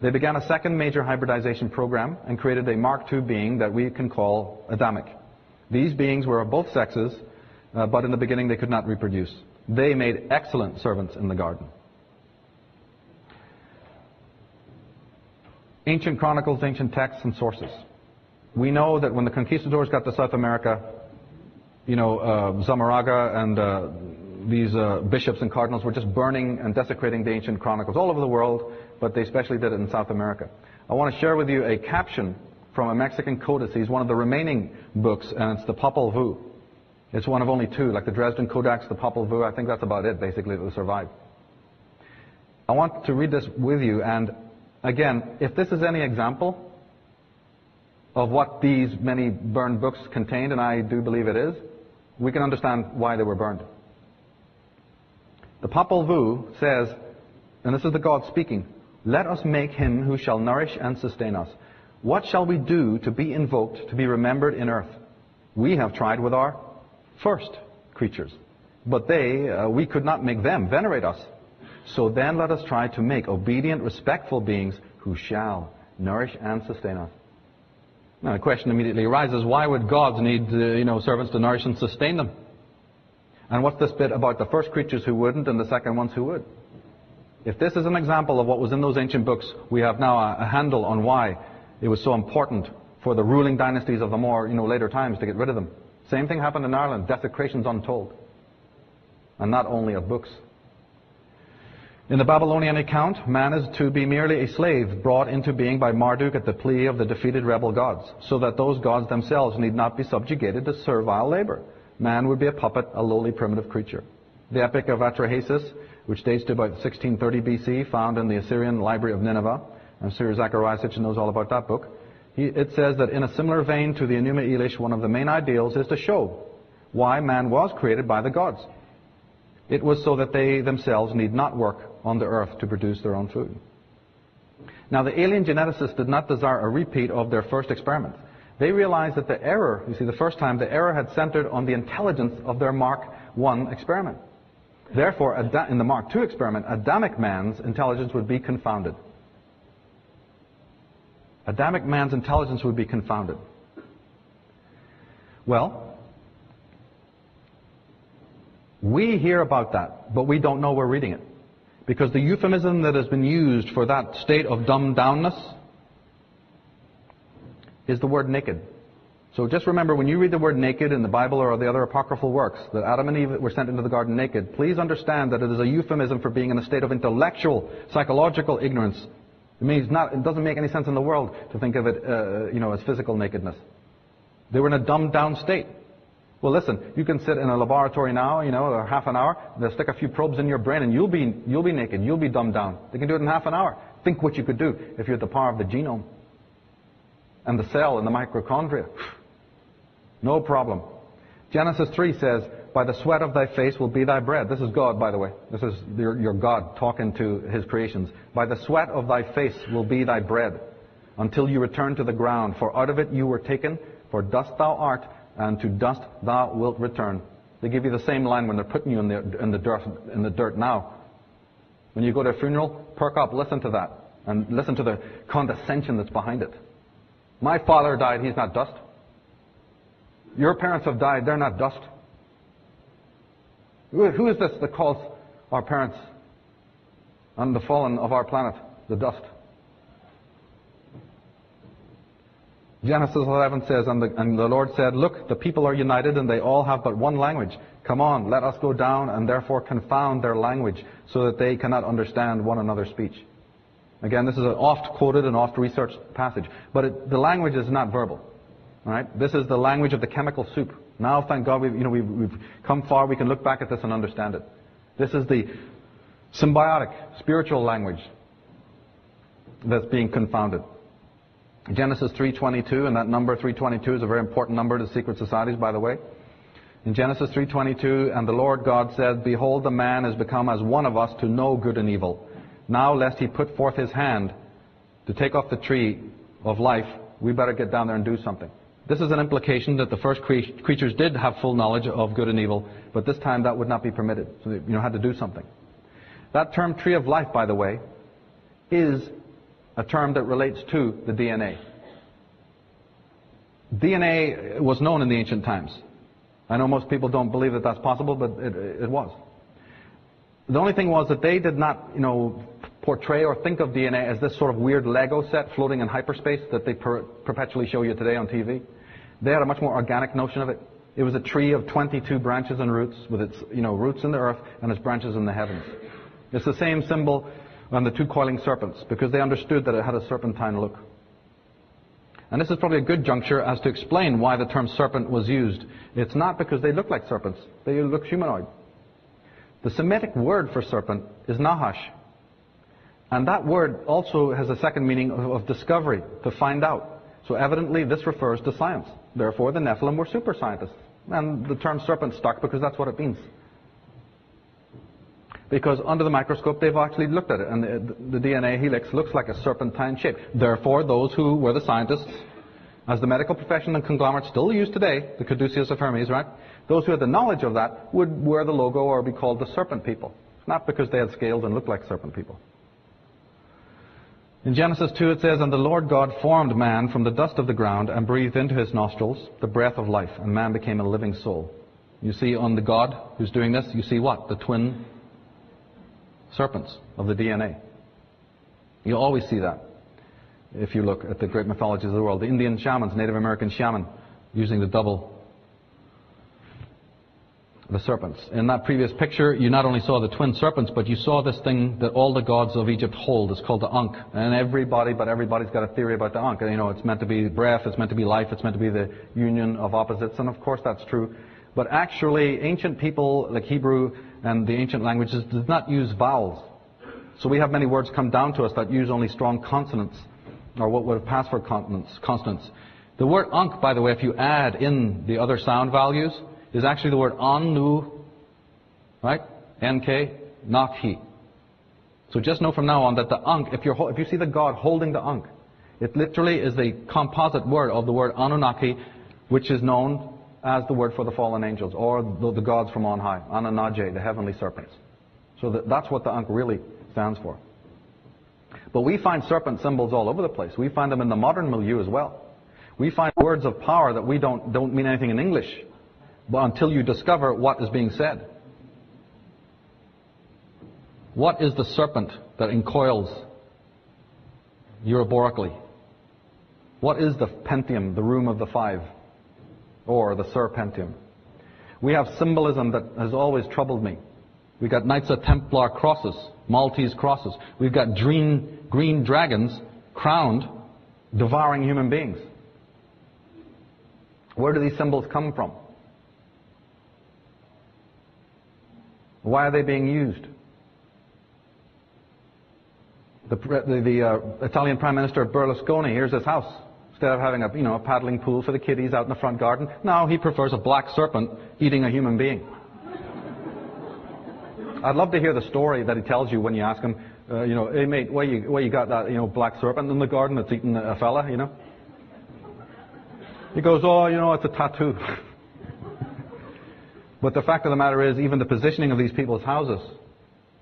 They began a second major hybridization program and created a Mark II being that we can call Adamic. These beings were of both sexes, but in the beginning they could not reproduce. They made excellent servants in the garden. Ancient chronicles, ancient texts, and sources. We know that when the conquistadors got to South America, Zamaraga and these bishops and cardinals were just burning and desecrating the ancient chronicles all over the world, but they especially did it in South America. I want to share with you a caption from a Mexican codices, one of the remaining books, and it's the Popol Vuh. It's one of only two, like the Dresden Codex, the Popol Vuh. I think that's about it, basically, that will survive. I want to read this with you, and again, if this is any example of what these many burned books contained, and I do believe it is, we can understand why they were burned. The Popol Vuh says, and this is the God speaking, "Let us make him who shall nourish and sustain us. What shall we do to be invoked, to be remembered in earth? We have tried with our first creatures, but we could not make them venerate us. So then let us try to make obedient, respectful beings who shall nourish and sustain us." Now the question immediately arises, why would gods need servants to nourish and sustain them? And what's this bit about the first creatures who wouldn't and the second ones who would? If this is an example of what was in those ancient books, we have now a handle on why it was so important for the ruling dynasties of the more later times to get rid of them. Same thing happened in Ireland, desecrations untold. And not only of books. In the Babylonian account, man is to be merely a slave brought into being by Marduk at the plea of the defeated rebel gods, so that those gods themselves need not be subjugated to servile labor. Man would be a puppet, a lowly primitive creature. The Epic of Atrahasis, which dates to about 1630 BC, found in the Assyrian Library of Nineveh, and Sir Zacharias knows all about that book. It says that in a similar vein to the Enuma Elish, one of the main ideals is to show why man was created by the gods. It was so that they themselves need not work on the earth to produce their own food. Now the alien geneticists did not desire a repeat of their first experiment. They realized that the error, the first time, the error had centered on the intelligence of their Mark I experiment. Therefore, in the Mark II experiment, Adamic man's intelligence would be confounded. Adamic man's intelligence would be confounded. Well, we hear about that, but we don't know we're reading it. Because the euphemism that has been used for that state of dumbed downness is the word naked. So just remember, when you read the word naked in the Bible or the other apocryphal works, that Adam and Eve were sent into the garden naked, please understand that it is a euphemism for being in a state of intellectual, psychological ignorance. It doesn't make any sense in the world to think of it as physical nakedness. They were in a dumbed down state. Well, listen, you can sit in a laboratory now, or half an hour, they'll stick a few probes in your brain and you'll be naked, you'll be dumbed down. They can do it in half an hour. Think what you could do if you had the power of the genome and the cell and the mitochondria. No problem. Genesis 3 says, "By the sweat of thy face will be thy bread." This is God, by the way. This is your God talking to his creations. "By the sweat of thy face will be thy bread, until you return to the ground. For out of it you were taken, for dust thou art, and to dust thou wilt return." They give you the same line when they're putting you in the dirt now. When you go to a funeral, perk up, listen to that. And listen to the condescension that's behind it. My father died, he's not dust. Your parents have died, they're not dust. Who is this that calls our parents and the fallen of our planet the dust? Genesis 11 says, and the Lord said, look, the people are united and they all have but one language. Come on, let us go down and therefore confound their language so that they cannot understand one another's speech. Again, this is an oft-quoted and oft-researched passage. But the language is not verbal. All right? This is the language of the chemical soup. Now, thank God, we've come far. We can look back at this and understand it. This is the symbiotic, spiritual language that's being confounded. Genesis 3:22, and that number 322 is a very important number to secret societies, by the way. In Genesis 3:22, and the Lord God said, behold, the man is become as one of us to know good and evil. Now, lest he put forth his hand to take off the tree of life, we better get down there and do something. This is an implication that the first creatures did have full knowledge of good and evil, but this time that would not be permitted. So they had to do something. That term tree of life, by the way, is a term that relates to the DNA. DNA was known in the ancient times. I know most people don't believe that that's possible, but it was. The only thing was that they did not, portray or think of DNA as this sort of weird Lego set floating in hyperspace that they perpetually show you today on TV. They had a much more organic notion of it. It was a tree of 22 branches and roots, with its roots in the earth and its branches in the heavens. It's the same symbol on the two coiling serpents, because they understood that it had a serpentine look. And this is probably a good juncture as to explain why the term serpent was used. It's not because they look like serpents. They look humanoid. The Semitic word for serpent is nahash. And that word also has a second meaning of discovery, to find out. So evidently this refers to science. Therefore the Nephilim were super scientists. And the term serpent stuck because that's what it means. Because under the microscope they've actually looked at it, and the DNA helix looks like a serpentine shape. Therefore those who were the scientists, as the medical profession and conglomerate still use today, the caduceus of Hermes, right? Those who had the knowledge of that would wear the logo or be called the serpent people. Not because they had scales and looked like serpent people. In Genesis 2 it says, and the Lord God formed man from the dust of the ground and breathed into his nostrils the breath of life, and man became a living soul. You see on the God who's doing this, you see what? The twin serpents of the DNA. You always see that if you look at the great mythologies of the world. The Indian shamans, Native American shaman, using the serpents. In that previous picture, you not only saw the twin serpents, but you saw this thing that all the gods of Egypt hold. It's called the Ankh. And everybody's got a theory about the Ankh. It's meant to be breath, it's meant to be life, it's meant to be the union of opposites, and of course that's true. But actually, ancient people, like Hebrew and the ancient languages, did not use vowels. So we have many words come down to us that use only strong consonants, or what would have passed for consonants. The word Ankh, by the way, if you add in the other sound values, is actually the word Anu, right? N-K, Nakhi. So just know from now on that the Ankh, if you see the god holding the Ankh, it literally is the composite word of the word Anunnaki, which is known as the word for the fallen angels, or the gods from on high, Ananaje, the heavenly serpents. So that's what the Ankh really stands for. But we find serpent symbols all over the place. We find them in the modern milieu as well. We find words of power that we don't mean anything in English, but until you discover what is being said. What is the serpent that encoils Euroborically? What is the Pentium, the room of the five, or the Serpentium? We have symbolism that has always troubled me. We've got Knights of Templar crosses, Maltese crosses. We've got green dragons crowned, devouring human beings. Where do these symbols come from? Why are they being used? The Italian Prime Minister Berlusconi, here's his house. Instead of having a paddling pool for the kiddies out in the front garden, now he prefers a black serpent eating a human being. I'd love to hear the story that he tells you when you ask him, hey mate, where you got that black serpent in the garden that's eating a fella, He goes, it's a tattoo. But the fact of the matter is, even the positioning of these people's houses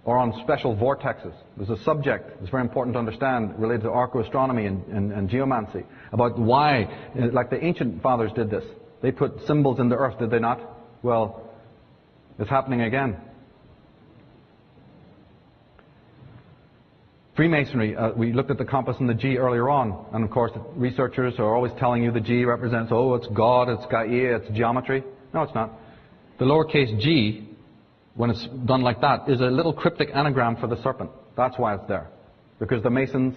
or on special vortexes. There's a subject that's very important to understand related to archaeoastronomy and geomancy about why, like the ancient fathers did this. They put symbols in the earth, did they not? Well, it's happening again. Freemasonry, we looked at the compass and the G earlier on, and of course researchers are always telling you the G represents, oh, it's God, it's Gaia, it's geometry. No, it's not. The lowercase g, when it's done like that, is a little cryptic anagram for the serpent. That's why it's there. Because the Masons,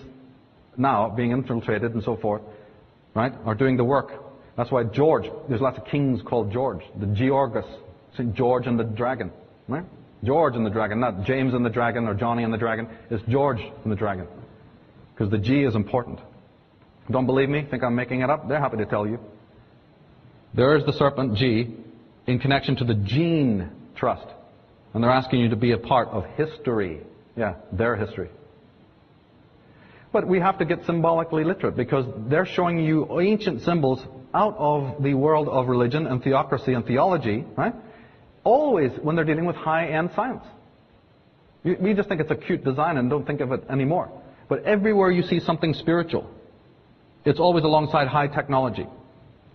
now being infiltrated and so forth, right, are doing the work. That's why George, there's lots of kings called George. The Georgus, St. George and the Dragon, right? George and the Dragon, not James and the Dragon or Johnny and the Dragon. It's George and the Dragon. Because the G is important. Don't believe me? Think I'm making it up? They're happy to tell you. There is the serpent G in connection to the gene trust. And they're asking you to be a part of history. Yeah, their history. But we have to get symbolically literate because they're showing you ancient symbols out of the world of religion and theocracy and theology, right? Always when they're dealing with high-end science. We just think it's a cute design and don't think of it anymore. But everywhere you see something spiritual, it's always alongside high technology.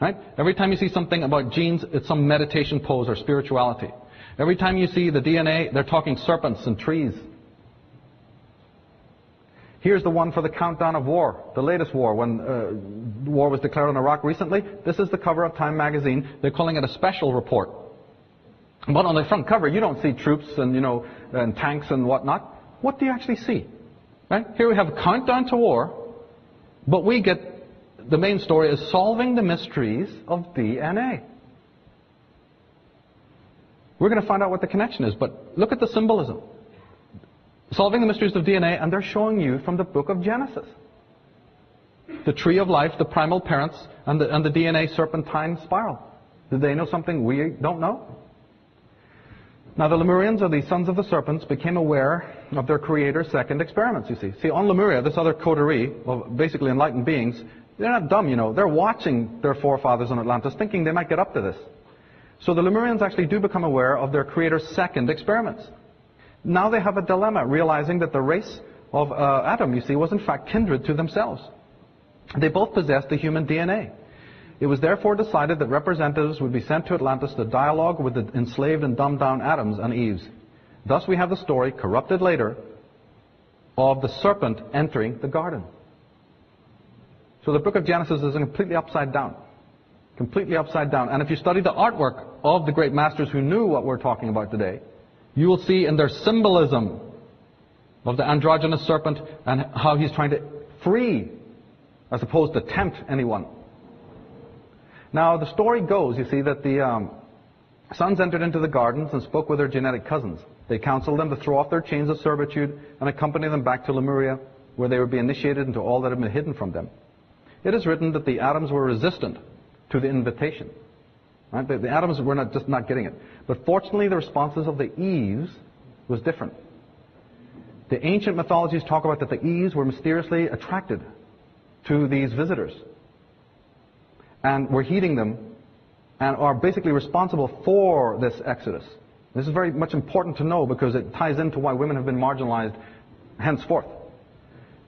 Right? Every time you see something about genes, it's some meditation pose or spirituality. Every time you see the DNA, they're talking serpents and trees. Here's the one for the countdown of war, the latest war, when war was declared on Iraq recently. This is the cover of Time magazine. They're calling it a special report. But on the front cover, you don't see troops and, and tanks and whatnot. What do you actually see? Right? Here we have a countdown to war, but we get the main story is solving the mysteries of DNA. We're going to find out what the connection is, but look at the symbolism. Solving the mysteries of DNA, and they're showing you from the book of Genesis. The tree of life, the primal parents, and the DNA serpentine spiral. Did they know something we don't know? Now the Lemurians, or the sons of the serpents, became aware of their creator's second experiments, you see. See, on Lemuria, this other coterie of basically enlightened beings, they're not dumb, They're watching their forefathers on Atlantis, thinking they might get up to this. So the Lemurians actually do become aware of their creator's second experiments. Now they have a dilemma, realizing that the race of Adam, you see, was in fact kindred to themselves. They both possessed the human DNA. It was therefore decided that representatives would be sent to Atlantis to dialogue with the enslaved and dumbed down Adams and Eves. Thus we have the story, corrupted later, of the serpent entering the garden. So the book of Genesis is completely upside down. Completely upside down. And if you study the artwork of the great masters who knew what we're talking about today, you will see in their symbolism of the androgynous serpent and how he's trying to free as opposed to tempt anyone. Now, the story goes, you see, that the sons entered into the gardens and spoke with their genetic cousins. They counseled them to throw off their chains of servitude and accompany them back to Lemuria, where they would be initiated into all that had been hidden from them. It is written that the Adams were resistant to the invitation. Right? The Adams were just not getting it. But fortunately, the responses of the Eves was different. The ancient mythologies talk about that the Eves were mysteriously attracted to these visitors and were heeding them and are basically responsible for this exodus. This is very much important to know because it ties into why women have been marginalized henceforth.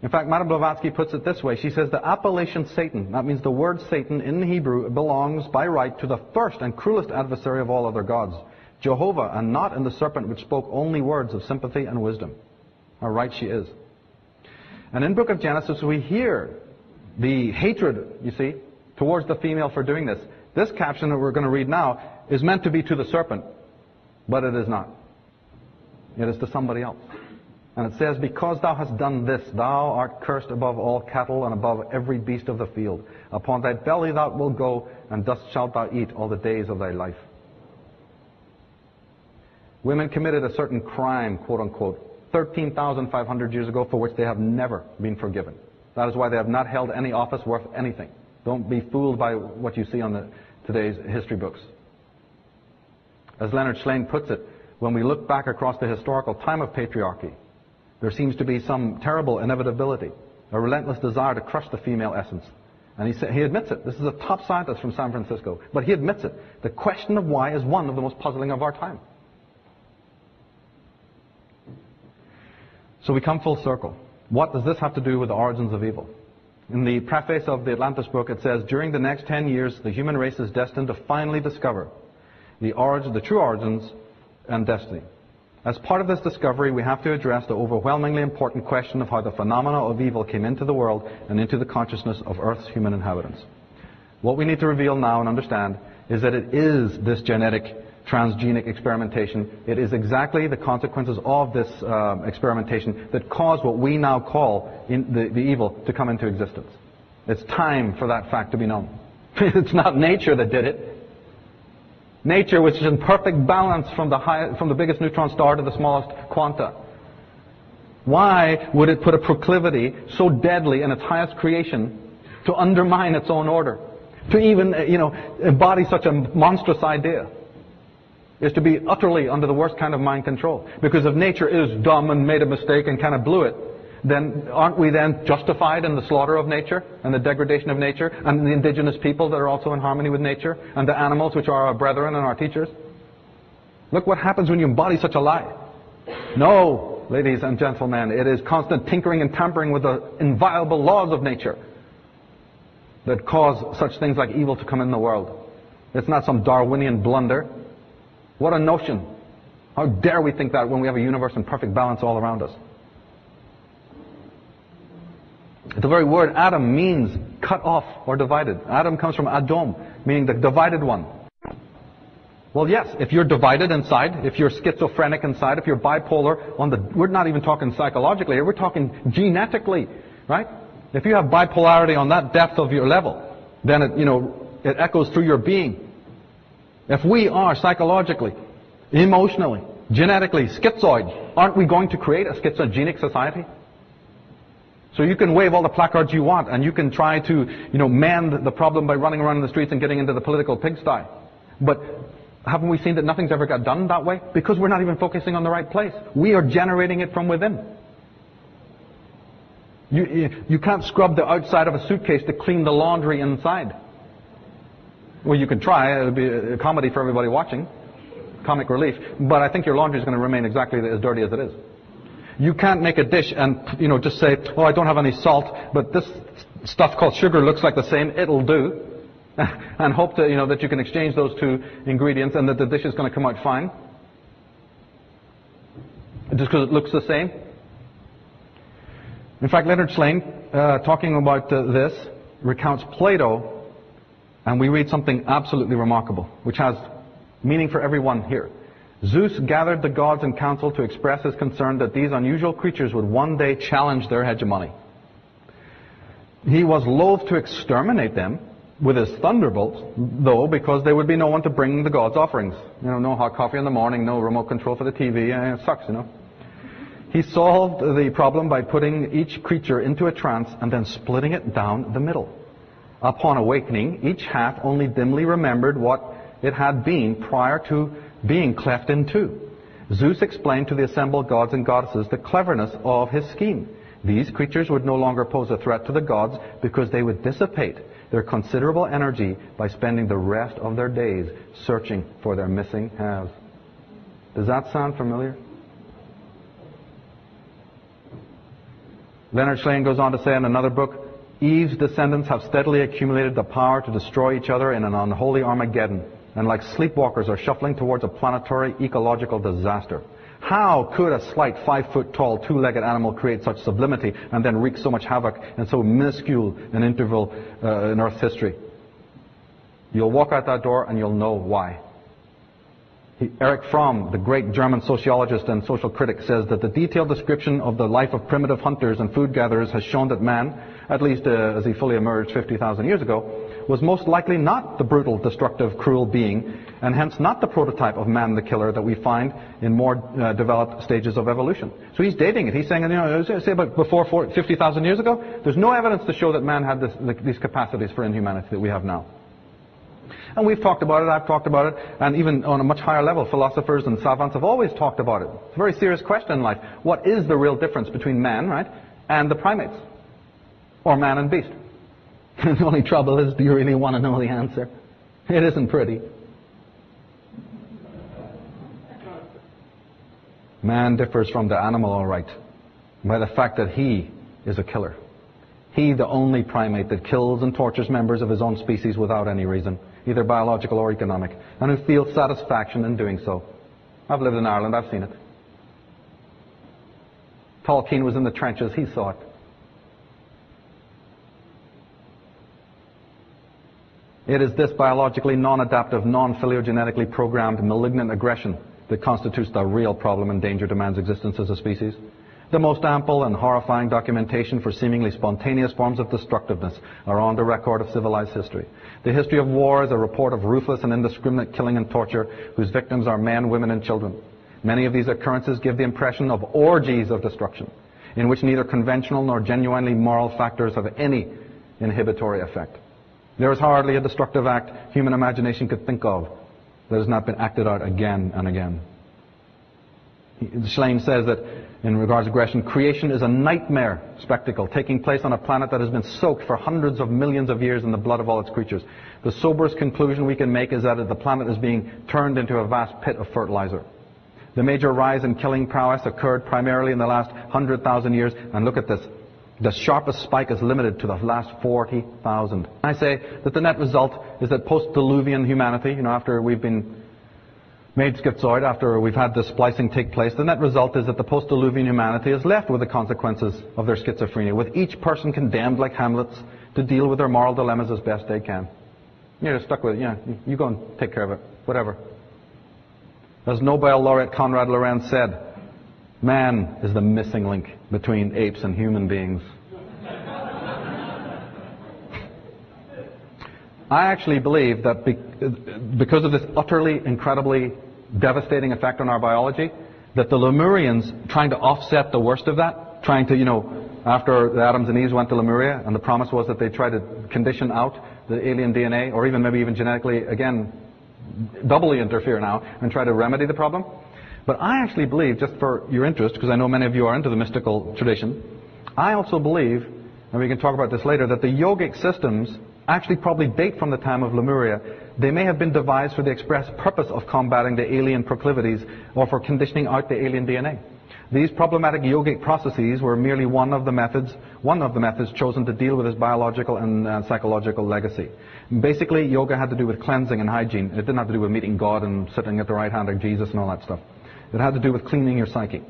In fact, Madame Blavatsky puts it this way. She says the appellation Satan, that means the word Satan in Hebrew, belongs by right to the first and cruelest adversary of all other gods, Jehovah, and not in the serpent which spoke only words of sympathy and wisdom. How right she is. And in the book of Genesis we hear the hatred, you see, towards the female for doing this. This caption that we're going to read now is meant to be to the serpent, but it is not. It is to somebody else. And it says, because thou hast done this, thou art cursed above all cattle and above every beast of the field. Upon thy belly thou wilt go, and dust shalt thou eat all the days of thy life. Women committed a certain crime, quote unquote, 13,500 years ago, for which they have never been forgiven. That is why they have not held any office worth anything. Don't be fooled by what you see on today's history books. As Leonard Shlain puts it, when we look back across the historical time of patriarchy, there seems to be some terrible inevitability, a relentless desire to crush the female essence. And he admits it. This is a top scientist from San Francisco, but he admits it. The question of why is one of the most puzzling of our time. So we come full circle. What does this have to do with the origins of evil? In the preface of the Atlantis book, it says, during the next 10 years, the human race is destined to finally discover the true origins and destiny. As part of this discovery, we have to address the overwhelmingly important question of how the phenomena of evil came into the world and into the consciousness of Earth's human inhabitants. What we need to reveal now and understand is that it is this genetic transgenic experimentation. It is exactly the consequences of this experimentation that caused what we now call the evil to come into existence. It's time for that fact to be known. It's not nature that did it. Nature, which is in perfect balance from the biggest neutron star to the smallest quanta. Why would it put a proclivity so deadly in its highest creation to undermine its own order? To even, embody such a monstrous idea is to be utterly under the worst kind of mind control. Because if nature is dumb and made a mistake and kind of blew it, then aren't we then justified in the slaughter of nature and the degradation of nature and the indigenous people that are also in harmony with nature and the animals which are our brethren and our teachers? Look what happens when you embody such a lie. No, ladies and gentlemen, it is constant tinkering and tampering with the inviolable laws of nature that cause such things like evil to come in the world. It's not some Darwinian blunder. What a notion. How dare we think that when we have a universe in perfect balance all around us? The very word Adam means cut off or divided. Adam comes from Adom, meaning the divided one. Well, yes, if you're divided inside, if you're schizophrenic inside, if you're bipolar, we're not even talking psychologically here, we're talking genetically, right? If you have bipolarity on that depth of your level, then it echoes through your being. If we are psychologically, emotionally, genetically schizoid, aren't we going to create a schizogenic society? So you can wave all the placards you want, and you can try to, mend the problem by running around in the streets and getting into the political pigsty. But haven't we seen that nothing's ever got done that way? Because we're not even focusing on the right place. We are generating it from within. You can't scrub the outside of a suitcase to clean the laundry inside. Well, you can try. It would be a comedy for everybody watching. Comic relief. But I think your laundry is going to remain exactly as dirty as it is. You can't make a dish and, just say, oh, I don't have any salt, but this stuff called sugar looks like the same, it'll do. And hope to, that you can exchange those two ingredients and that the dish is going to come out fine. Just because it looks the same. In fact, Leonard Slane, talking about this, recounts Plato, and we read something absolutely remarkable, which has meaning for everyone here. Zeus gathered the gods in council to express his concern that these unusual creatures would one day challenge their hegemony. He was loath to exterminate them with his thunderbolts, though, because there would be no one to bring the gods offerings. No hot coffee in the morning, no remote control for the TV, it sucks, He solved the problem by putting each creature into a trance and then splitting it down the middle. Upon awakening, each half only dimly remembered what it had been prior to being cleft in two. Zeus explained to the assembled gods and goddesses the cleverness of his scheme. These creatures would no longer pose a threat to the gods because they would dissipate their considerable energy by spending the rest of their days searching for their missing halves. Does that sound familiar? Leonard Slane goes on to say in another book, Eve's descendants have steadily accumulated the power to destroy each other in an unholy Armageddon, and like sleepwalkers are shuffling towards a planetary ecological disaster. How could a slight 5-foot-tall, two-legged animal create such sublimity and then wreak so much havoc in so minuscule an interval in Earth's history? You'll walk out that door and you'll know why. Erich Fromm, the great German sociologist and social critic, says that the detailed description of the life of primitive hunters and food gatherers has shown that man, at least as he fully emerged 50,000 years ago, was most likely not the brutal, destructive, cruel being, and hence not the prototype of man the killer that we find in more developed stages of evolution. So he's dating it. He's saying, say about before 50,000 years ago, there's no evidence to show that man had these capacities for inhumanity that we have now. And we've talked about it, I've talked about it, and even on a much higher level, philosophers and savants have always talked about it. It's a very serious question in life. What is the real difference between man, right, and the primates? Or man and beast? The only trouble is, do you really want to know the answer? It isn't pretty. Man differs from the animal, all right. by the fact that he is a killer. He, the only primate that kills and tortures members of his own species without any reason, either biological or economic, and who feels satisfaction in doing so. I've lived in Ireland, I've seen it. Tolkien was in the trenches, he saw it. It is this biologically non-adaptive, non-phylogenetically programmed malignant aggression that constitutes the real problem and danger to man's existence as a species. The most ample and horrifying documentation for seemingly spontaneous forms of destructiveness are on the record of civilized history. The history of war is a report of ruthless and indiscriminate killing and torture whose victims are men, women, and children. Many of these occurrences give the impression of orgies of destruction, in which neither conventional nor genuinely moral factors have any inhibitory effect. There is hardly a destructive act human imagination could think of that has not been acted out again and again. Schlein says that in regards to aggression, creation is a nightmare spectacle taking place on a planet that has been soaked for hundreds of millions of years in the blood of all its creatures. The soberest conclusion we can make is that the planet is being turned into a vast pit of fertilizer. The major rise in killing prowess occurred primarily in the last 100,000 years, and look at this. The sharpest spike is limited to the last 40,000. I say that the net result is that post-diluvian humanity, after we've been made schizoid, after we've had this splicing take place, the net result is that the post-diluvian humanity is left with the consequences of their schizophrenia, with each person condemned like Hamlets to deal with their moral dilemmas as best they can. You're just stuck with it. Yeah, you go and take care of it. Whatever. As Nobel laureate Konrad Lorenz said, man is the missing link between apes and human beings. I actually believe that because of this utterly, incredibly devastating effect on our biology, that the Lemurians, trying to offset the worst of that, trying to, after the Adams and Eves went to Lemuria, and the promise was that they try to condition out the alien DNA, or maybe even genetically, again, doubly interfere now, and try to remedy the problem. But I actually believe, just for your interest, because I know many of you are into the mystical tradition, I also believe, and we can talk about this later, that the yogic systems actually probably date from the time of Lemuria. They may have been devised for the express purpose of combating the alien proclivities or for conditioning out the alien DNA. These problematic yogic processes were merely one of the methods chosen to deal with this biological and psychological legacy. Basically, yoga had to do with cleansing and hygiene. It didn't have to do with meeting God and sitting at the right hand of Jesus and all that stuff. It had to do with cleaning your psyche.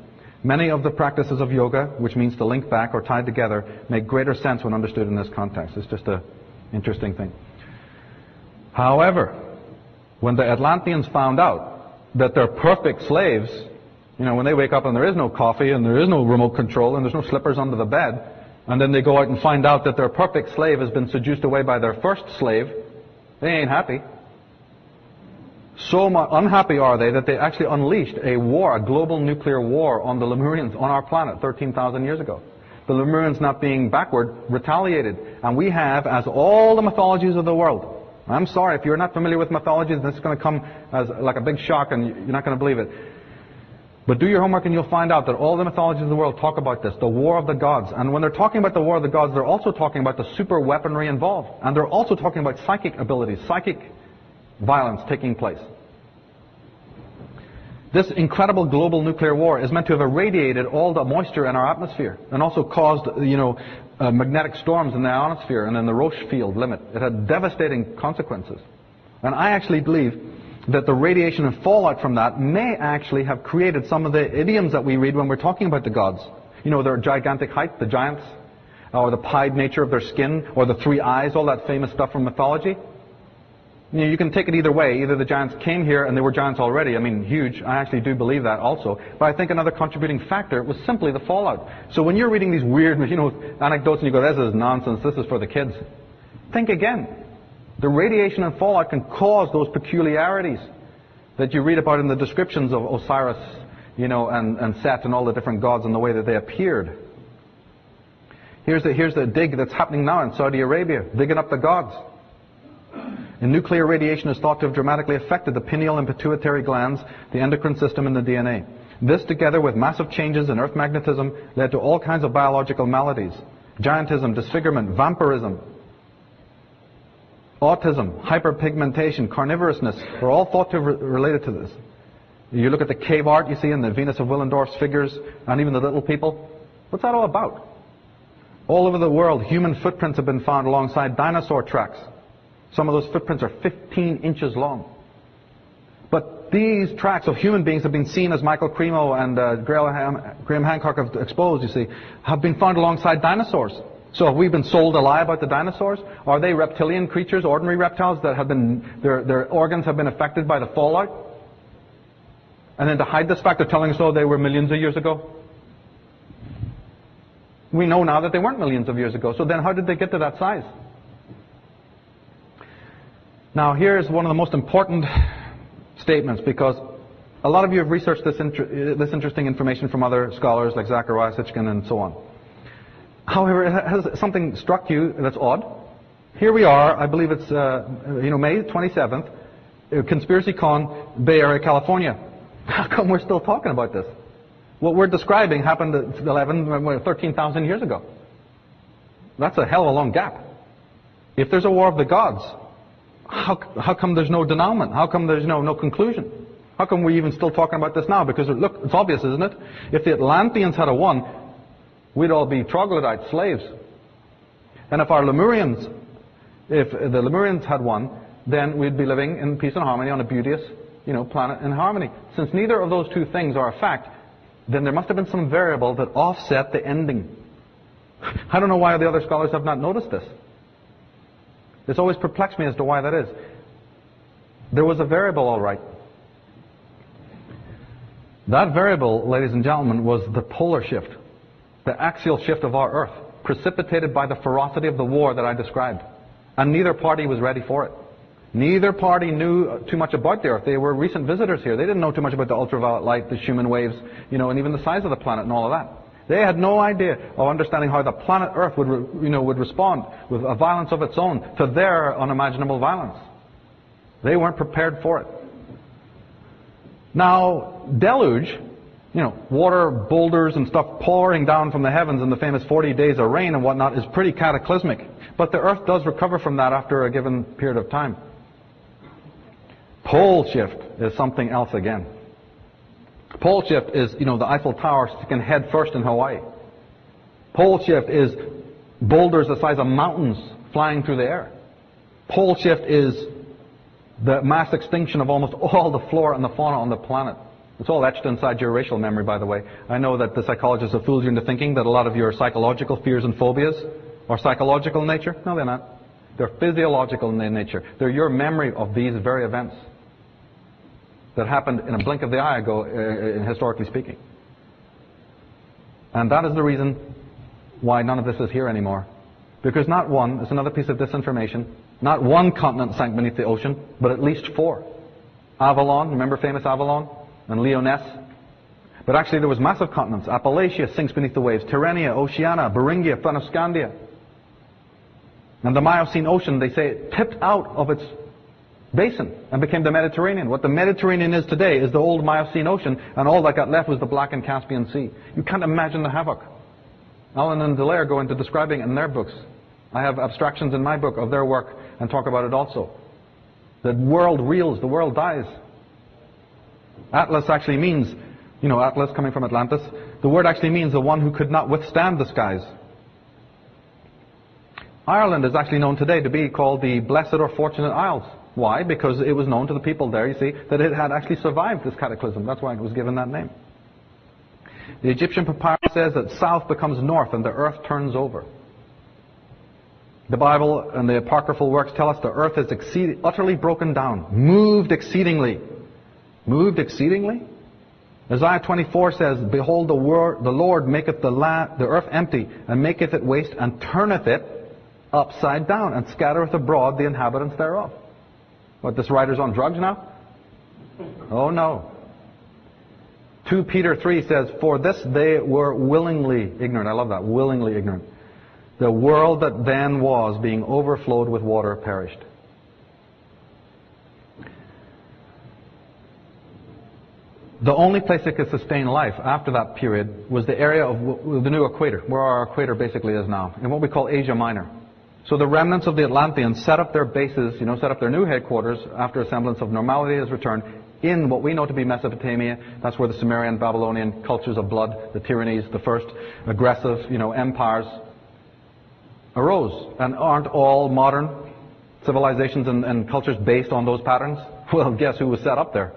Many of the practices of yoga, which means to link back or tie together, make greater sense when understood in this context. It's just an interesting thing. However, when the Atlanteans found out that they're perfect slaves, when they wake up and there is no coffee and there is no remote control and there's no slippers under the bed, and then they go out and find out that their perfect slave has been seduced away by their first slave, they ain't happy. So unhappy are they that they actually unleashed a war, a global nuclear war on the Lemurians, on our planet 13,000 years ago. The Lemurians, not being backward, retaliated. And we have, as all the mythologies of the world, I'm sorry, if you're not familiar with mythologies, this is going to come as like a big shock and you're not going to believe it. But do your homework and you'll find out that all the mythologies of the world talk about this, the war of the gods. And when they're talking about the war of the gods, they're also talking about the super weaponry involved. And they're also talking about psychic abilities, psychic violence taking place. This incredible global nuclear war is meant to have irradiated all the moisture in our atmosphere and also caused, magnetic storms in the ionosphere and in the Roche field limit. It had devastating consequences. And I actually believe that the radiation and fallout from that may actually have created some of the idioms that we read when we're talking about the gods. Their gigantic height, the giants, or the pied nature of their skin, or the three eyes, all that famous stuff from mythology. You can take it either way. Either the giants came here and they were giants already, huge. I actually do believe that also. But I think another contributing factor was simply the fallout. So when you're reading these weird, anecdotes and you go, this is nonsense, this is for the kids. Think again. The radiation and fallout can cause those peculiarities that you read about in the descriptions of Osiris, and Set and all the different gods and the way that they appeared. Here's the dig that's happening now in Saudi Arabia, digging up the gods. And nuclear radiation is thought to have dramatically affected the pineal and pituitary glands, the endocrine system, and the DNA. This, together with massive changes in earth magnetism, led to all kinds of biological maladies. Giantism, disfigurement, vampirism, autism, hyperpigmentation, carnivorousness are all thought to have related to this. You look at the cave art you see in the Venus of Willendorf's figures, and even the little people, What's that all about? All over the world, human footprints have been found alongside dinosaur tracks. Some of those footprints are 15 inches long. But these tracks of human beings have been seen, as Michael Cremo and Graham Hancock have exposed, you see, have been found alongside dinosaurs. So have we been sold a lie about the dinosaurs? Are they reptilian creatures, ordinary reptiles that have been, their organs have been affected by the fallout? And then to hide this fact, they're telling us, oh, they were millions of years ago? We know now that they weren't millions of years ago. So then how did they get to that size? Now here's one of the most important statements, because a lot of you have researched this interesting information from other scholars like Zachariah Sitchin and so on. However, has something struck you that's odd? Here we are, I believe it's May 27th, Conspiracy Con, Bay Area, California. How come we're still talking about this? What we're describing happened 13,000 years ago. That's a hell of a long gap. If there's a war of the gods, how come there's no denouement? How come there's no conclusion? How come we're even still talking about this now? Because look, it's obvious, isn't it? If the Atlanteans had won, we'd all be troglodyte slaves. And if the Lemurians had won, then we'd be living in peace and harmony on a beauteous, planet in harmony. Since neither of those two things are a fact, then there must have been some variable that offset the ending. I don't know why the other scholars have not noticed this. It's always perplexed me as to why that is. There was a variable, all right. That variable, ladies and gentlemen, was the polar shift, the axial shift of our Earth, precipitated by the ferocity of the war that I described. And neither party was ready for it. Neither party knew too much about the Earth. They were recent visitors here. They didn't know too much about the ultraviolet light, the Schumann waves, and even the size of the planet and all of that. They had no idea of understanding how the planet Earth would respond with a violence of its own to their unimaginable violence. They weren't prepared for it. Now, deluge, water, boulders and stuff pouring down from the heavens in the famous 40 days of rain and whatnot is pretty cataclysmic. But the Earth does recover from that after a given period of time. Pole shift is something else again. Pole shift is, the Eiffel Tower sticking head first in Hawaii. Pole shift is boulders the size of mountains flying through the air. Pole shift is the mass extinction of almost all the flora and the fauna on the planet. It's all etched inside your racial memory, by the way. I know that the psychologists have fooled you into thinking that a lot of your psychological fears and phobias are psychological in nature. No, they're not. They're physiological in their nature. They're your memory of these very events that happened in a blink of the eye ago, historically speaking. And that is the reason why none of this is here anymore. Because not one, it's another piece of disinformation, not one continent sank beneath the ocean, but at least 4. Avalon, remember famous Avalon? And Lyonnais. But actually there was massive continents. Appalachia sinks beneath the waves. Tyrrhenia, Oceania, Beringia, Fennoscandia. And the Miocene Ocean, they say, it tipped out of its basin and became the Mediterranean. What the Mediterranean is today is the old Miocene Ocean, and all that got left was the Black and Caspian Sea. You can't imagine the havoc. Allen and Dallaire go into describing it in their books. I have abstractions in my book of their work and talk about it also. The world reels, the world dies. Atlas actually means, Atlas coming from Atlantis, the word actually means the one who could not withstand the skies. Ireland is actually known today to be called the Blessed or Fortunate Isles. Why? Because it was known to the people there, you see, that it had actually survived this cataclysm. That's why it was given that name. The Egyptian papyrus says that south becomes north and the earth turns over. The Bible and the apocryphal works tell us the earth is utterly broken down, moved exceedingly. Moved exceedingly? Isaiah 24 says, Behold, the Lord maketh the earth empty, and maketh it waste, and turneth it upside down, and scattereth abroad the inhabitants thereof. What, this writer's on drugs now? Oh no. 2 Peter 3 says, For this they were willingly ignorant. I love that, willingly ignorant. The world that then was, being overflowed with water, perished. The only place that could sustain life after that period was the area of the new equator, where our equator basically is now, in what we call Asia Minor. So the remnants of the Atlanteans set up their bases, set up their new headquarters after a semblance of normality has returned in what we know to be Mesopotamia. That's where the Sumerian, Babylonian cultures of blood, the tyrannies, the first aggressive, empires arose. And aren't all modern civilizations and cultures based on those patterns? Well, guess who was set up there?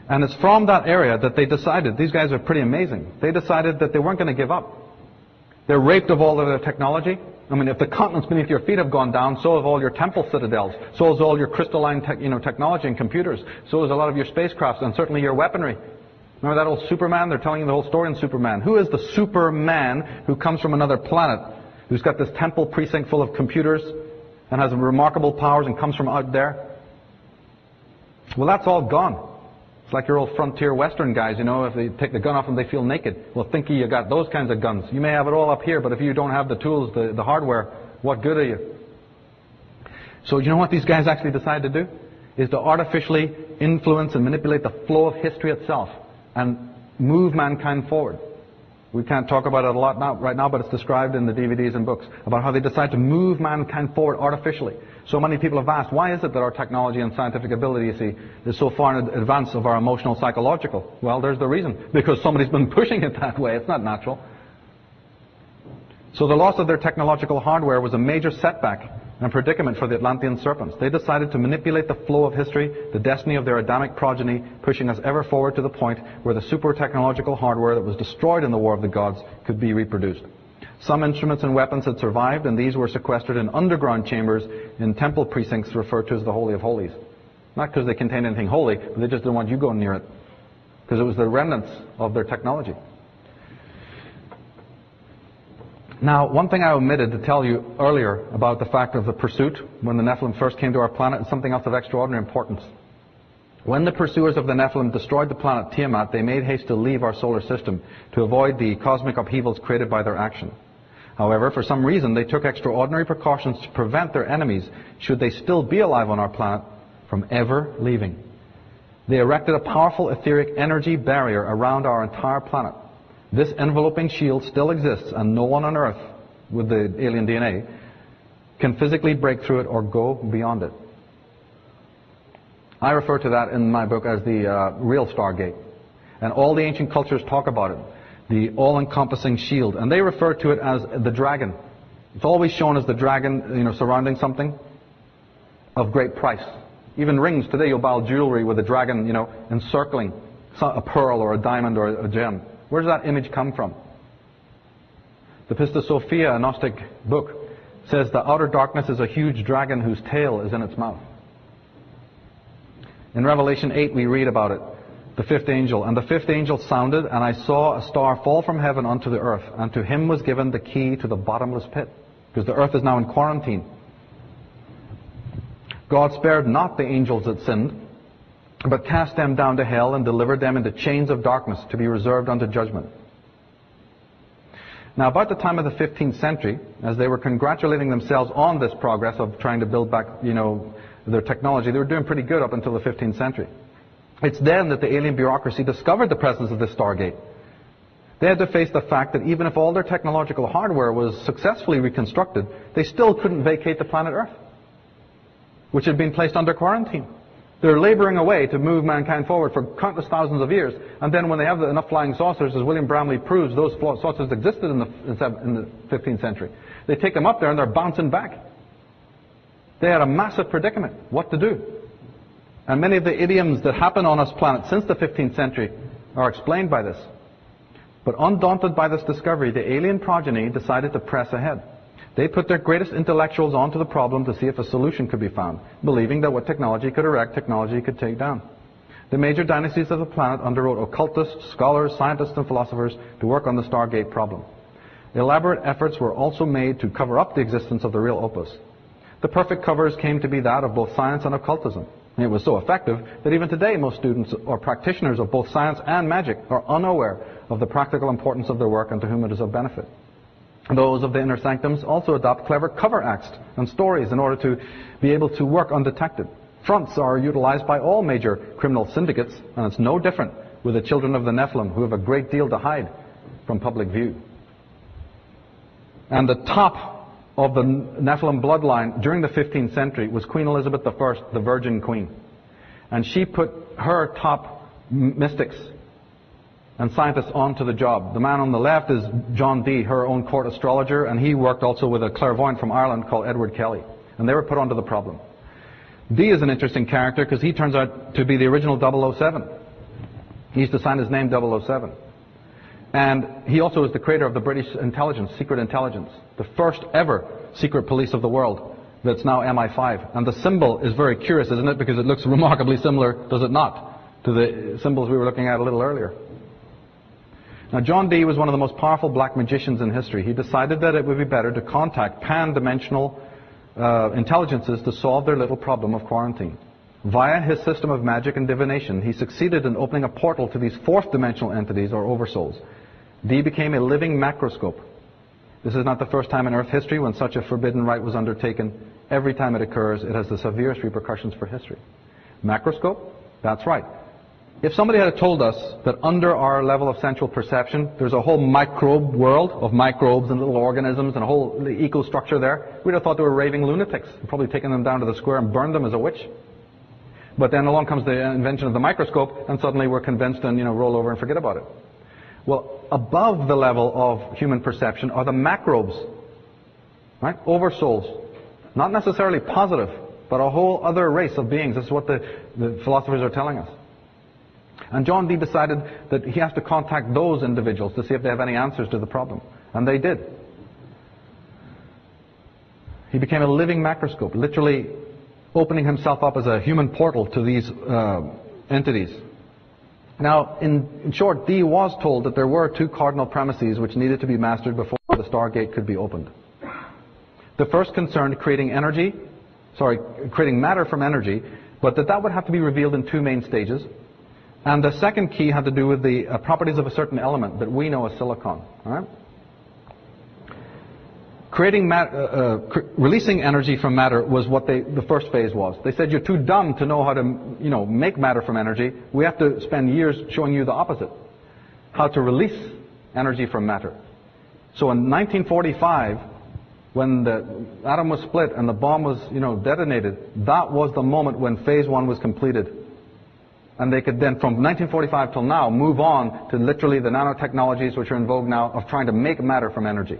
And it's from that area that they decided, these guys are pretty amazing, they decided that they weren't going to give up. They're raped of all of their technology. I mean, if the continents beneath your feet have gone down, so have all your temple citadels, so has all your crystalline technology and computers, so has a lot of your spacecrafts, and certainly your weaponry. Remember that old Superman? They're telling you the whole story in Superman. Who is the Superman who comes from another planet, who's got this temple precinct full of computers and has remarkable powers and comes from out there? Well, that's all gone. It's like your old frontier western guys, if they take the gun off them, they feel naked. Well, think you got those kinds of guns. You may have it all up here, but if you don't have the tools, the hardware, what good are you? So you know what these guys actually decided to do? Is to artificially influence and manipulate the flow of history itself and move mankind forward. We can't talk about it a lot right now, but it's described in the DVDs and books about how they decide to move mankind forward artificially. So many people have asked, why is it that our technology and scientific ability, you see, is so far in advance of our emotional, psychological? Well, there's the reason. Because somebody's been pushing it that way. It's not natural. So the loss of their technological hardware was a major setback and predicament for the Atlantean serpents. They decided to manipulate the flow of history, the destiny of their Adamic progeny, pushing us ever forward to the point where the super technological hardware that was destroyed in the War of the Gods could be reproduced. Some instruments and weapons had survived, and these were sequestered in underground chambers in temple precincts referred to as the Holy of Holies. Not because they contained anything holy, but they just didn't want you going near it, because it was the remnants of their technology. Now, one thing I omitted to tell you earlier about the fact of the pursuit when the Nephilim first came to our planet is something else of extraordinary importance. When the pursuers of the Nephilim destroyed the planet Tiamat, they made haste to leave our solar system to avoid the cosmic upheavals created by their action. However, for some reason, they took extraordinary precautions to prevent their enemies, should they still be alive on our planet, from ever leaving. They erected a powerful etheric energy barrier around our entire planet. This enveloping shield still exists, and no one on Earth with the alien DNA can physically break through it or go beyond it. I refer to that in my book as the real Stargate. And all the ancient cultures talk about it, the all-encompassing shield. And they refer to it as the dragon. It's always shown as the dragon, surrounding something of great price. Even rings today, you'll buy jewelry with a dragon, encircling a pearl or a diamond or a gem. Where does that image come from? The Pista Sophia, a Gnostic book, says the outer darkness is a huge dragon whose tail is in its mouth. In Revelation 8 we read about it, the fifth angel. And the fifth angel sounded, and I saw a star fall from heaven unto the earth, and to him was given the key to the bottomless pit, because the earth is now in quarantine. God spared not the angels that sinned, but cast them down to hell and delivered them into chains of darkness to be reserved unto judgment. Now, about the time of the 15th century, as they were congratulating themselves on this progress of trying to build back, their technology, they were doing pretty good up until the 15th century. It's then that the alien bureaucracy discovered the presence of this Stargate. They had to face the fact that even if all their technological hardware was successfully reconstructed, they still couldn't vacate the planet Earth, which had been placed under quarantine. They're laboring away to move mankind forward for countless thousands of years, and then when they have enough flying saucers, as William Bramley proves, those saucers existed in the 15th century. They take them up there and they're bouncing back. They had a massive predicament, what to do. And many of the idioms that happen on this planet since the 15th century are explained by this. But undaunted by this discovery, the alien progeny decided to press ahead. They put their greatest intellectuals onto the problem to see if a solution could be found, believing that what technology could erect, technology could take down. The major dynasties of the planet underwrote occultists, scholars, scientists, and philosophers to work on the Stargate problem. Elaborate efforts were also made to cover up the existence of the real opus. The perfect covers came to be that of both science and occultism. And it was so effective that even today most students or practitioners of both science and magic are unaware of the practical importance of their work and to whom it is of benefit. Those of the inner sanctums also adopt clever cover acts and stories in order to be able to work undetected. Fronts are utilized by all major criminal syndicates, and it's no different with the children of the Nephilim, who have a great deal to hide from public view. And the top of the Nephilim bloodline during the 15th century was Queen Elizabeth I, the Virgin Queen. And she put her top mystics and scientists onto the job. The man on the left is John Dee, her own court astrologer, and he worked also with a clairvoyant from Ireland called Edward Kelly. And they were put onto the problem. Dee is an interesting character because he turns out to be the original 007. He used to sign his name 007. And he also is the creator of the British intelligence, secret intelligence, the first ever secret police of the world that's now MI5. And the symbol is very curious, isn't it? Because it looks remarkably similar, does it not, to the symbols we were looking at a little earlier. Now, John Dee was one of the most powerful black magicians in history. He decided that it would be better to contact pan-dimensional intelligences to solve their little problem of quarantine. Via his system of magic and divination, he succeeded in opening a portal to these fourth-dimensional entities, or oversouls. Dee became a living macroscope. This is not the first time in Earth history when such a forbidden rite was undertaken. Every time it occurs, it has the severest repercussions for history. Macroscope? That's right. If somebody had told us that under our level of sensual perception, there's a whole microbe world of microbes and little organisms and a whole eco-structure there, we'd have thought they were raving lunatics. We'd probably taken them down to the square and burned them as a witch. But then along comes the invention of the microscope, and suddenly we're convinced and, roll over and forget about it. Well, above the level of human perception are the macrobes, right? Oversouls. Not necessarily positive, but a whole other race of beings. This is what the philosophers are telling us. And John Dee decided that he has to contact those individuals to see if they have any answers to the problem. And they did. He became a living macroscope, literally opening himself up as a human portal to these entities. Now, in short, Dee was told that there were two cardinal premises which needed to be mastered before the Stargate could be opened. The first concerned creating matter from energy, but that would have to be revealed in two main stages. And the second key had to do with the properties of a certain element that we know as silicon. All right? Releasing energy from matter was what the first phase was. They said, you're too dumb to know how to, make matter from energy. We have to spend years showing you the opposite. How to release energy from matter. So in 1945, when the atom was split and the bomb was, detonated, that was the moment when phase one was completed. And they could then, from 1945 till now, move on to literally the nanotechnologies which are in vogue now of trying to make matter from energy.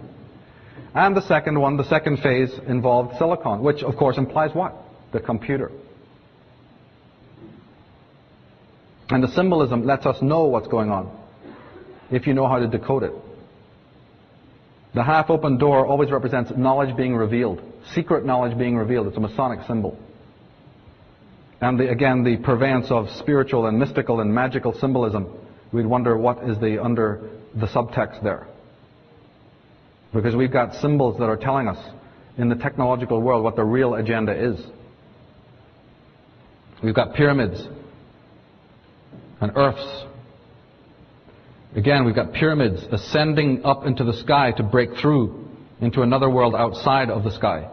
And the second phase involved silicon, which of course implies what? The computer. And the symbolism lets us know what's going on, if you know how to decode it. The half-open door always represents knowledge being revealed, secret knowledge being revealed. It's a Masonic symbol. And again, the purveyance of spiritual and mystical and magical symbolism, we'd wonder what is under the subtext there. Because we've got symbols that are telling us in the technological world what the real agenda is. We've got pyramids and earths. Again, we've got pyramids ascending up into the sky to break through into another world outside of the sky.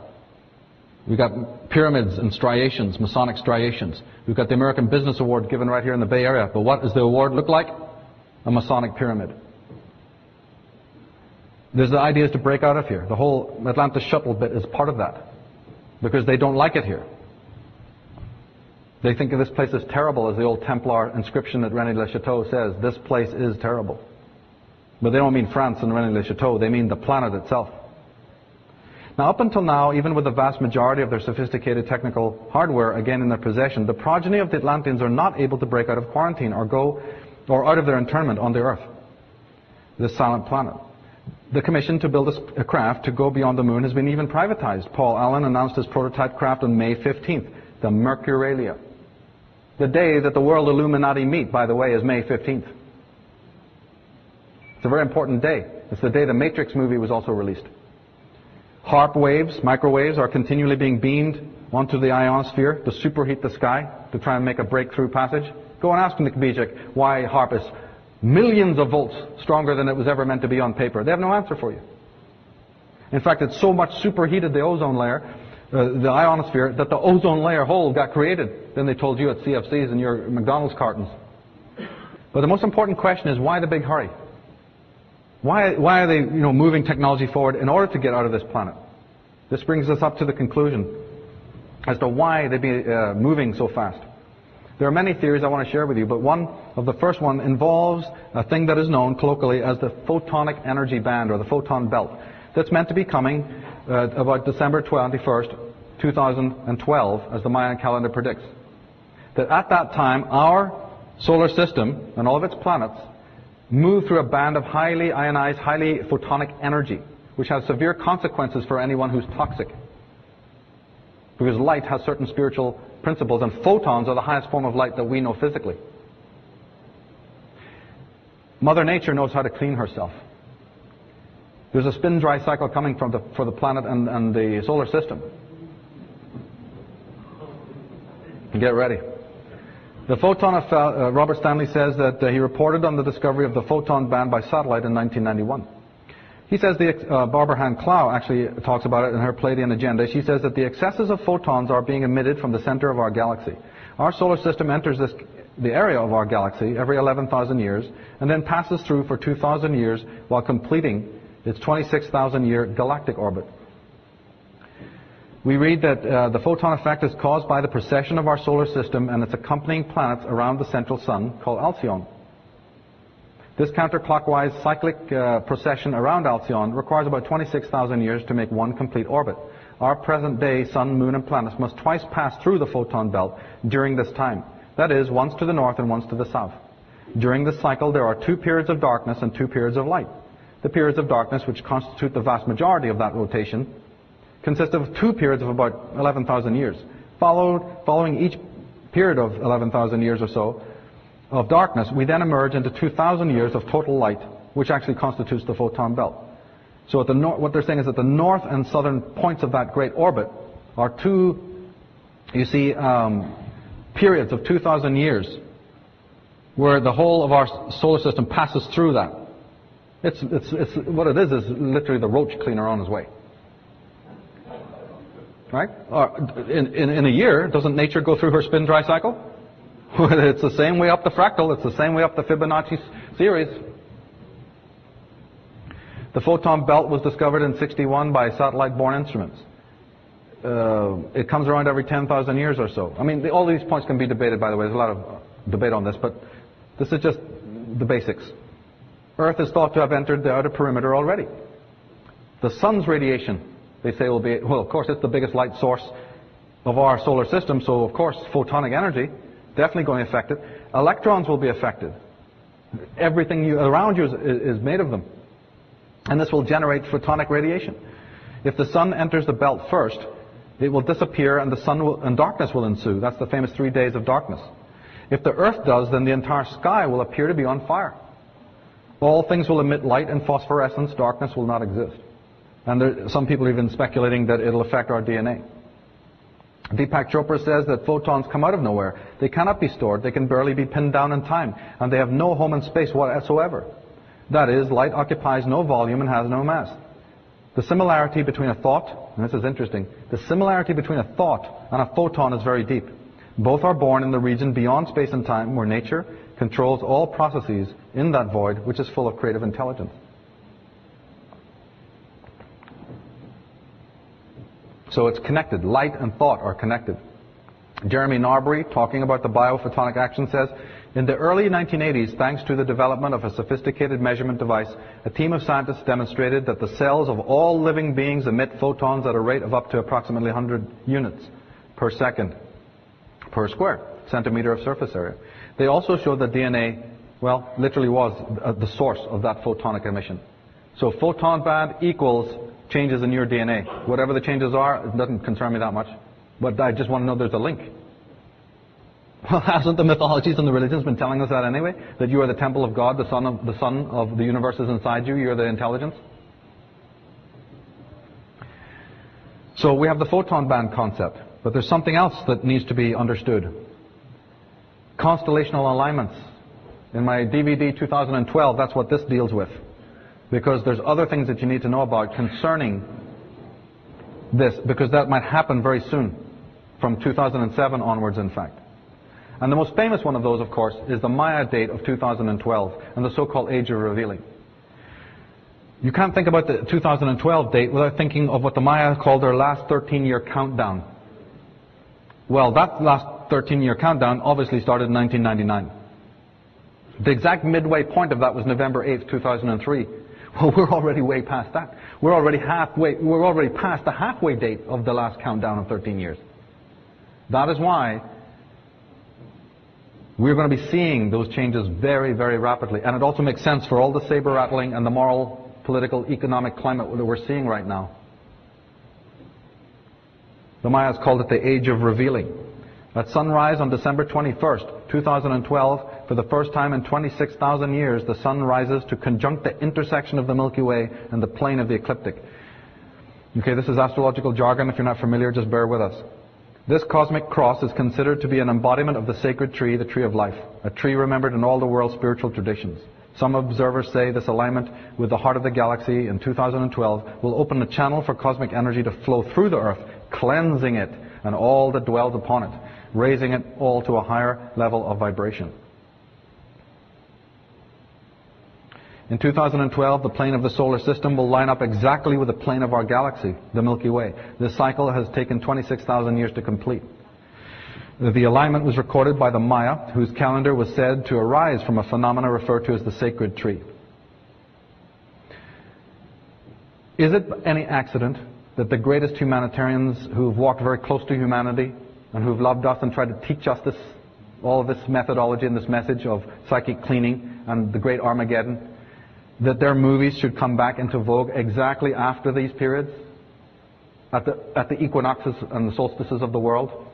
We've got pyramids and striations, Masonic striations. We've got the American Business Award given right here in the Bay Area. But what does the award look like? A Masonic pyramid. There's the ideas to break out of here. The whole Atlantis shuttle bit is part of that. Because they don't like it here. They think this place is terrible, as the old Templar inscription at Rennes-le-Château says. This place is terrible. But they don't mean France and Rennes-le-Château. They mean the planet itself. Now, up until now, even with the vast majority of their sophisticated technical hardware again in their possession, the progeny of the Atlanteans are not able to break out of quarantine or out of their internment on the Earth, this silent planet. The commission to build a craft to go beyond the moon has been even privatized. Paul Allen announced his prototype craft on May 15th, the Mercuralia. The day that the world Illuminati meet, by the way, is May 15th. It's a very important day. It's the day the Matrix movie was also released. HAARP waves, microwaves, are continually being beamed onto the ionosphere to superheat the sky to try and make a breakthrough passage. Go and ask Nick Bijak why HAARP is millions of volts stronger than it was ever meant to be on paper. They have no answer for you. In fact, it's so much superheated the ozone layer, the ionosphere, that the ozone layer hole got created than they told you at CFCs and your McDonald's cartons. But the most important question is, why the big hurry? Why are they, moving technology forward in order to get out of this planet? This brings us up to the conclusion as to why they'd be moving so fast. There are many theories I want to share with you, but the first one involves a thing that is known colloquially as the photonic energy band, or the photon belt. That's meant to be coming about December 21st, 2012, as the Mayan calendar predicts. That at that time, our solar system and all of its planets move through a band of highly ionized, highly photonic energy, which has severe consequences for anyone who's toxic. Because light has certain spiritual principles, and photons are the highest form of light that we know physically. Mother Nature knows how to clean herself. There's a spin-dry cycle coming for the planet and the solar system. Get ready. The photon effect, Robert Stanley says that he reported on the discovery of the photon band by satellite in 1991. He says Barbara Han Clow actually talks about it in her Palladian agenda. She says that the excesses of photons are being emitted from the center of our galaxy. Our solar system enters the area of our galaxy every 11,000 years and then passes through for 2,000 years while completing its 26,000-year galactic orbit. We read that the photon effect is caused by the precession of our solar system and its accompanying planets around the central sun called Alcyone. This counterclockwise cyclic precession around Alcyone requires about 26,000 years to make one complete orbit. Our present-day sun, moon, and planets must twice pass through the photon belt during this time. That is, once to the north and once to the south. During this cycle, there are 2 periods of darkness and 2 periods of light. The periods of darkness, which constitute the vast majority of that rotation, consist of 2 periods of about 11,000 years. Following each period of 11,000 years or so of darkness, we then emerge into 2,000 years of total light, which actually constitutes the photon belt. So what they're saying is that the north and southern points of that great orbit are 2, you see, periods of 2,000 years where the whole of our solar system passes through that. It's what it is literally the roach cleaner on his way. Right? In a year, doesn't nature go through her spin-dry cycle? It's the same way up the fractal. It's the same way up the Fibonacci series. The photon belt was discovered in '61 by satellite-borne instruments. It comes around every 10,000 years or so. I mean, all these points can be debated, by the way. There's a lot of debate on this, but this is just the basics. Earth is thought to have entered the outer perimeter already. The sun's radiation, they say, will be, well, of course, it's the biggest light source of our solar system, so of course, photonic energy, definitely going to affect it. Electrons will be affected. Everything around you is made of them. And this will generate photonic radiation. If the sun enters the belt first, it will disappear and darkness will ensue. That's the famous 3 days of darkness. If the earth does, then the entire sky will appear to be on fire. All things will emit light and phosphorescence. Darkness will not exist. And some people are even speculating that it'll affect our DNA. Deepak Chopra says that photons come out of nowhere. They cannot be stored. They can barely be pinned down in time. And they have no home in space whatsoever. That is, light occupies no volume and has no mass. The similarity between a thought, and this is interesting, the similarity between a thought and a photon is very deep. Both are born in the region beyond space and time where nature controls all processes in that void which is full of creative intelligence. So it's connected. Light and thought are connected. Jeremy Narbury, talking about the biophotonic action, says, in the early 1980s, thanks to the development of a sophisticated measurement device, a team of scientists demonstrated that the cells of all living beings emit photons at a rate of up to approximately 100 units per second per square centimeter of surface area. They also showed that DNA, well, literally was the source of that photonic emission. So photon band equals changes in your DNA. Whatever the changes are, it doesn't concern me that much. But I just want to know there's a link. Well, hasn't the mythologies and the religions been telling us that anyway? That you are the temple of God, the sun of the universe is inside you, you're the intelligence? So we have the photon band concept, but there's something else that needs to be understood. Constellational alignments. In my DVD 2012, that's what this deals with. Because there's other things that you need to know about concerning this, because that might happen very soon, from 2007 onwards, in fact. And the most famous one of those, of course, is the Maya date of 2012 and the so-called Age of Revealing. You can't think about the 2012 date without thinking of what the Maya called their last 13-year countdown. Well, that last 13-year countdown obviously started in 1999. The exact midway point of that was November 8th, 2003. Well, we're already way past that. We're already past the halfway date of the last countdown of 13 years. That is why we're going to be seeing those changes very, very rapidly. And it also makes sense for all the saber rattling and the moral, political, economic climate that we're seeing right now. The Mayas called it the Age of Revealing. At sunrise on December 21st, 2012, for the first time in 26,000 years, the sun rises to conjunct the intersection of the Milky Way and the plane of the ecliptic. Okay, this is astrological jargon. If you're not familiar, just bear with us. This cosmic cross is considered to be an embodiment of the sacred tree, the tree of life, a tree remembered in all the world's spiritual traditions. Some observers say this alignment with the heart of the galaxy in 2012 will open a channel for cosmic energy to flow through the Earth, cleansing it and all that dwells upon it, raising it all to a higher level of vibration. In 2012, the plane of the solar system will line up exactly with the plane of our galaxy, the Milky Way. This cycle has taken 26,000 years to complete. The alignment was recorded by the Maya, whose calendar was said to arise from a phenomena referred to as the sacred tree. Is it any accident that the greatest humanitarians who have walked very close to humanity and who have loved us and tried to teach us this, all of this methodology and this message of psychic cleaning and the great Armageddon, that their movies should come back into vogue exactly after these periods, at the equinoxes and the solstices of the world?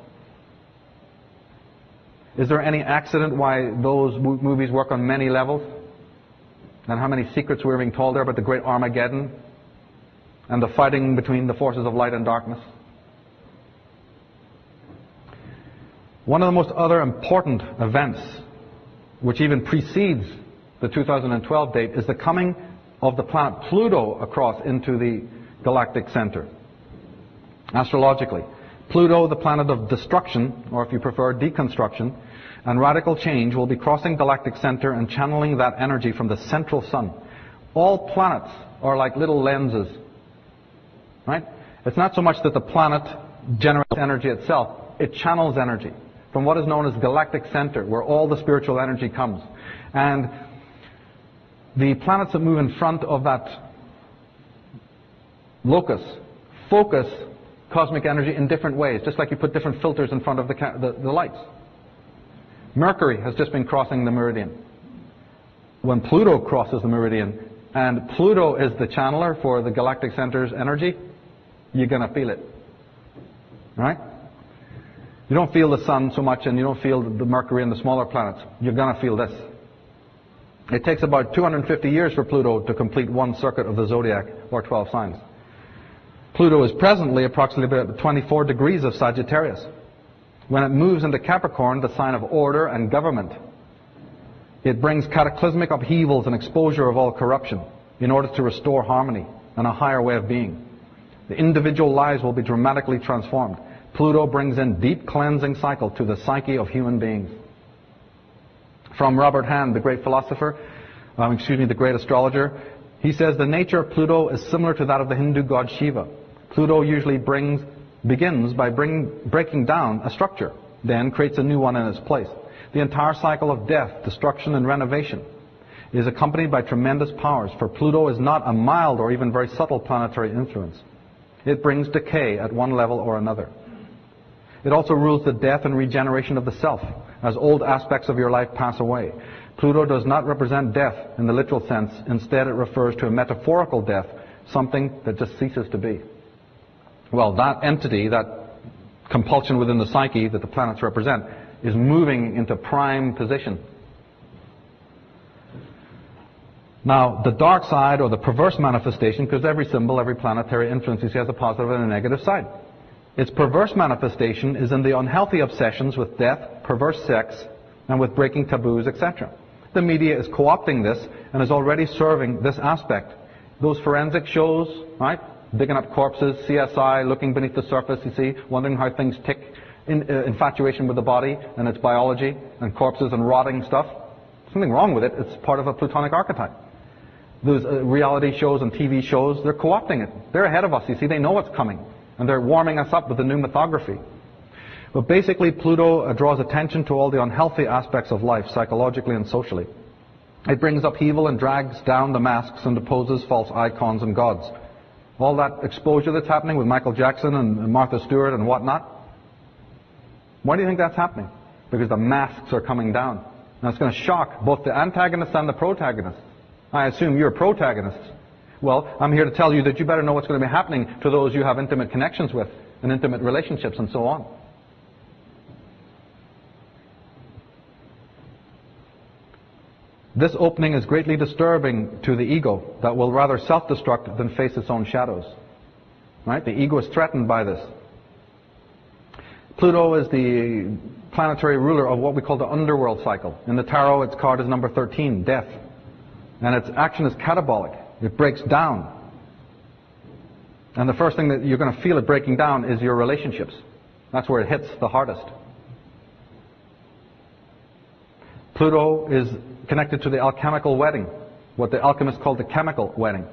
Is there any accident why those movies work on many levels? And how many secrets we're being told there about the great Armageddon and the fighting between the forces of light and darkness? One of the most other important events, which even precedes the 2012 date, is the coming of the planet Pluto across into the galactic center. Astrologically, Pluto, the planet of destruction, or if you prefer, deconstruction, and radical change, will be crossing galactic center and channeling that energy from the central sun. All planets are like little lenses, right? It's not so much that the planet generates energy itself, it channels energy from what is known as galactic center, where all the spiritual energy comes. And the planets that move in front of that locus focus cosmic energy in different ways, just like you put different filters in front of the lights. Mercury has just been crossing the meridian. When Pluto crosses the meridian, and Pluto is the channeler for the galactic center's energy, you're going to feel it. Right? You don't feel the sun so much, and you don't feel the Mercury and the smaller planets. You're going to feel this. It takes about 250 years for Pluto to complete one circuit of the zodiac, or 12 signs. Pluto is presently approximately about 24 degrees of Sagittarius. When it moves into Capricorn, the sign of order and government, it brings cataclysmic upheavals and exposure of all corruption in order to restore harmony and a higher way of being. The individual lives will be dramatically transformed. Pluto brings in deep cleansing cycle to the psyche of human beings. From Robert Hand, the great philosopher, the great astrologer, he says the nature of Pluto is similar to that of the Hindu god Shiva. Pluto usually begins by breaking down a structure, then creates a new one in its place. The entire cycle of death, destruction, and renovation is accompanied by tremendous powers, for Pluto is not a mild or even very subtle planetary influence. It brings decay at one level or another. It also rules the death and regeneration of the self, as old aspects of your life pass away. Pluto does not represent death in the literal sense. Instead, it refers to a metaphorical death, something that just ceases to be. Well, that entity, that compulsion within the psyche that the planets represent, is moving into prime position. Now, the dark side, or the perverse manifestation, because every symbol, every planetary influence you see has a positive and a negative side. Its perverse manifestation is in the unhealthy obsessions with death, perverse sex, and with breaking taboos, etc. The media is co-opting this and is already serving this aspect. Those forensic shows, right? Digging up corpses, CSI, looking beneath the surface, you see, wondering how things tick, infatuation with the body and its biology, and corpses and rotting stuff. Something wrong with it. It's part of a Plutonic archetype. Those reality shows and TV shows, they're co-opting it. They're ahead of us, you see. They know what's coming. And they're warming us up with the new mythography. But basically, Pluto draws attention to all the unhealthy aspects of life, psychologically and socially. It brings upheaval and drags down the masks and deposes false icons and gods. All that exposure that's happening with Michael Jackson and Martha Stewart and whatnot. Why do you think that's happening? Because the masks are coming down. And it's going to shock both the antagonists and the protagonists. I assume you're protagonists. Well, I'm here to tell you that you better know what's going to be happening to those you have intimate connections with and intimate relationships and so on. This opening is greatly disturbing to the ego that will rather self-destruct than face its own shadows. Right? The ego is threatened by this. Pluto is the planetary ruler of what we call the underworld cycle. In the tarot, its card is number 13, death. And its action is catabolic. It breaks down. And the first thing that you're going to feel it breaking down is your relationships. That's where it hits the hardest. Pluto is connected to the alchemical wedding, what the alchemists call the chemical wedding.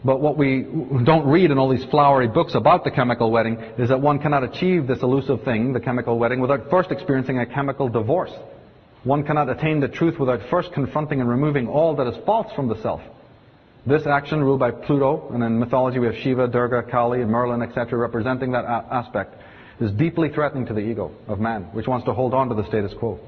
But what we don't read in all these flowery books about the chemical wedding is that one cannot achieve this elusive thing, the chemical wedding, without first experiencing a chemical divorce. One cannot attain the truth without first confronting and removing all that is false from the self. This action, ruled by Pluto, and in mythology we have Shiva, Durga, Kali, and Merlin, etc., representing that aspect, is deeply threatening to the ego of man, which wants to hold on to the status quo.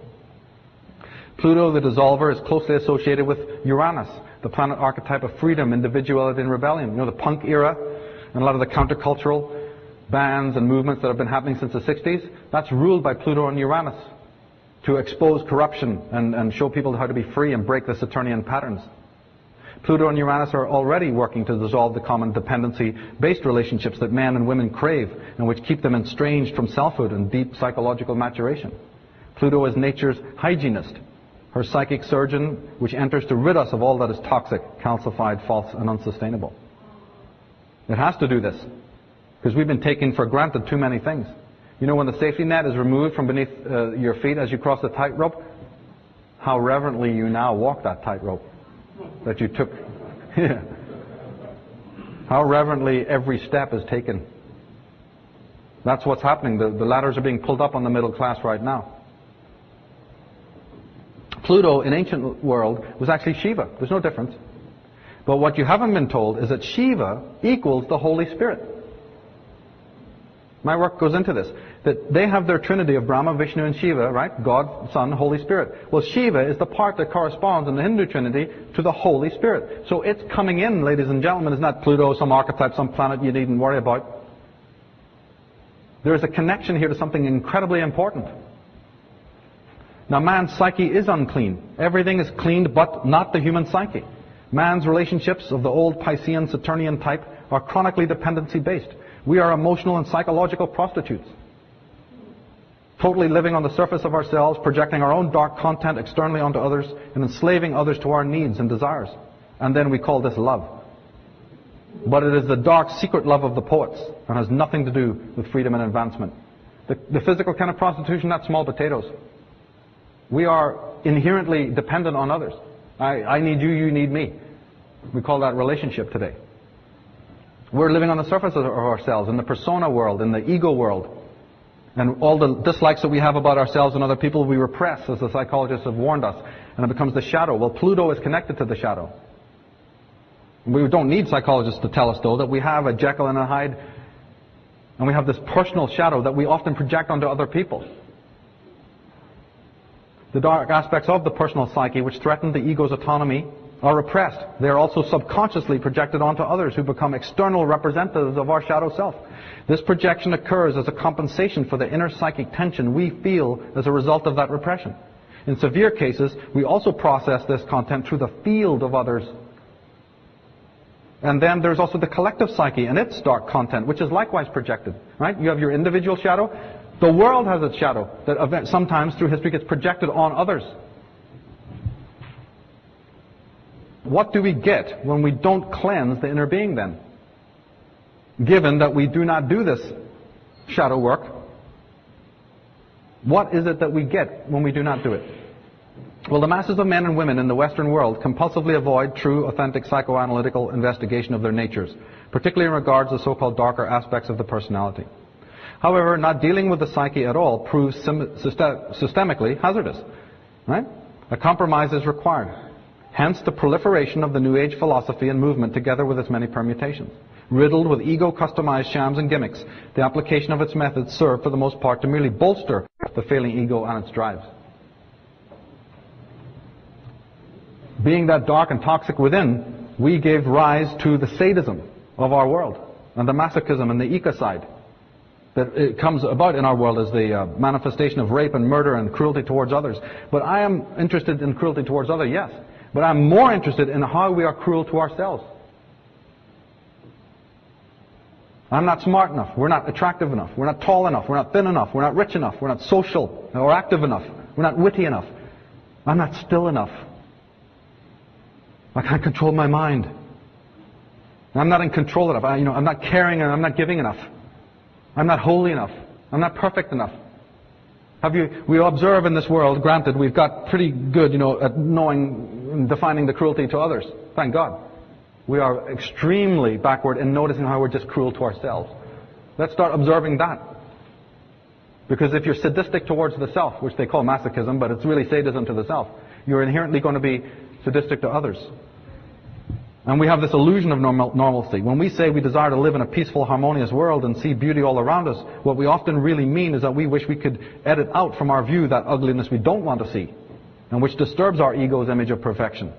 Pluto, the dissolver, is closely associated with Uranus, the planet archetype of freedom, individuality, and rebellion. You know, the punk era and a lot of the countercultural bands and movements that have been happening since the 60s, that's ruled by Pluto and Uranus to expose corruption and show people how to be free and break the Saturnian patterns. Pluto and Uranus are already working to dissolve the common dependency-based relationships that men and women crave and which keep them estranged from selfhood and deep psychological maturation. Pluto is nature's hygienist, her psychic surgeon, which enters to rid us of all that is toxic, calcified, false, and unsustainable. It has to do this, because we've been taking for granted too many things. You know, when the safety net is removed from beneath your feet as you cross the tightrope, how reverently you now walk that tightrope that you took. Yeah. How reverently every step is taken. That's what's happening. The ladders are being pulled up on the middle class right now. Pluto in ancient world was actually Shiva. There's no difference. But what you haven't been told is that Shiva equals the Holy Spirit. My work goes into this. That they have their trinity of Brahma, Vishnu, and Shiva, right? God, Son, Holy Spirit. Well, Shiva is the part that corresponds in the Hindu trinity to the Holy Spirit. So it's coming in, ladies and gentlemen. It's not Pluto, some archetype, some planet you needn't worry about. There is a connection here to something incredibly important. Now, man's psyche is unclean. Everything is cleaned but not the human psyche. Man's relationships of the old Piscean, Saturnian type are chronically dependency-based. We are emotional and psychological prostitutes. Totally living on the surface of ourselves, projecting our own dark content externally onto others, and enslaving others to our needs and desires. And then we call this love. But it is the dark, secret love of the poets, and has nothing to do with freedom and advancement. The physical kind of prostitution, that's small potatoes. We are inherently dependent on others. I need you, you need me. We call that relationship today. We're living on the surface of ourselves, in the persona world, in the ego world. And all the dislikes that we have about ourselves and other people, we repress, as the psychologists have warned us. And it becomes the shadow. Well, Pluto is connected to the shadow. We don't need psychologists to tell us, though, that we have a Jekyll and a Hyde, and we have this personal shadow that we often project onto other people. The dark aspects of the personal psyche, which threaten the ego's autonomy, are repressed. They are also subconsciously projected onto others who become external representatives of our shadow self. This projection occurs as a compensation for the inner psychic tension we feel as a result of that repression. In severe cases, we also process this content through the field of others. And then there's also the collective psyche and its dark content, which is likewise projected. Right? You have your individual shadow. The world has its shadow that sometimes through history gets projected on others. What do we get when we don't cleanse the inner being then? Given that we do not do this shadow work, what is it that we get when we do not do it? Well, the masses of men and women in the Western world compulsively avoid true, authentic psychoanalytical investigation of their natures, particularly in regards to so-called darker aspects of the personality. However, not dealing with the psyche at all proves systemically hazardous. Right? A compromise is required. Hence the proliferation of the New Age philosophy and movement together with its many permutations. Riddled with ego-customized shams and gimmicks, the application of its methods serve for the most part to merely bolster the failing ego and its drives. Being that dark and toxic within, we gave rise to the sadism of our world, and the masochism and the ecocide that it comes about in our world as the manifestation of rape and murder and cruelty towards others. But I am interested in cruelty towards others, yes. But I'm more interested in how we are cruel to ourselves. I'm not smart enough. We're not attractive enough. We're not tall enough. We're not thin enough. We're not rich enough. We're not social or active enough. We're not witty enough. I'm not still enough. I can't control my mind. I'm not in control enough. I'm not caring and I'm not giving enough. I'm not holy enough. I'm not perfect enough. We observe in this world, granted, we've got pretty good, at knowing and defining the cruelty to others. Thank God. We are extremely backward in noticing how we're just cruel to ourselves. Let's start observing that. Because if you're sadistic towards the self, which they call masochism, but it's really sadism to the self, you're inherently going to be sadistic to others. And we have this illusion of normalcy. When we say we desire to live in a peaceful, harmonious world and see beauty all around us, what we often really mean is that we wish we could edit out from our view that ugliness we don't want to see, and which disturbs our ego's image of perfection.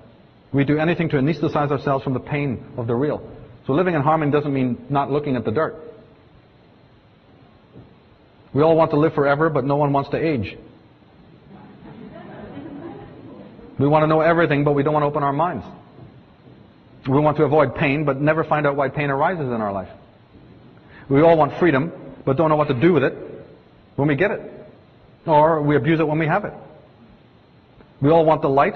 We do anything to anesthetize ourselves from the pain of the real. So living in harmony doesn't mean not looking at the dirt. We all want to live forever, but no one wants to age. We want to know everything, but we don't want to open our minds. We want to avoid pain, but never find out why pain arises in our life. We all want freedom, but don't know what to do with it when we get it. Or we abuse it when we have it. We all want the light,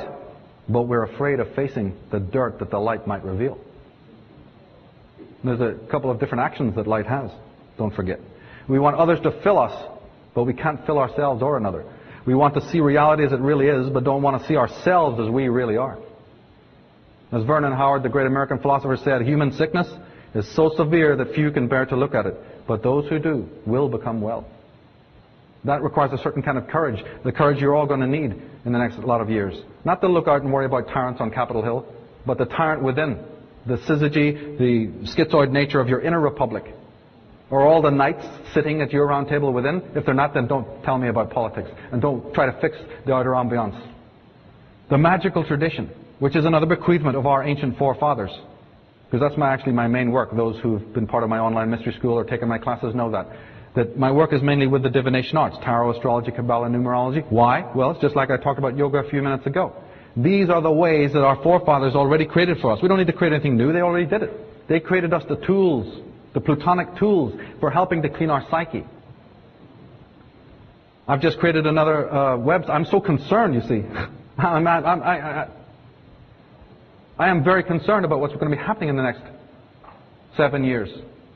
but we're afraid of facing the dirt that the light might reveal. There's a couple of different actions that light has, don't forget. We want others to fill us, but we can't fill ourselves or another. We want to see reality as it really is, but don't want to see ourselves as we really are. As Vernon Howard, the great American philosopher, said, human sickness is so severe that few can bear to look at it, but those who do will become well. That requires a certain kind of courage, the courage you're all going to need in the next lot of years. Not to look out and worry about tyrants on Capitol Hill, but the tyrant within, the syzygy, the schizoid nature of your inner republic. Or all the knights sitting at your round table within? If they're not, then don't tell me about politics, and don't try to fix the outer ambiance. The magical tradition, which is another bequeathment of our ancient forefathers. Because that's actually my main work. Those who've been part of my online mystery school or taken my classes know that my work is mainly with the divination arts, tarot, astrology, Kabbalah, numerology. Why? Well, it's just like I talked about yoga a few minutes ago. These are the ways that our forefathers already created for us. We don't need to create anything new. They already did it. They created us the tools, the plutonic tools for helping to clean our psyche. I've just created another website. I'm so concerned, you see. I am very concerned about what's going to be happening in the next 7 years.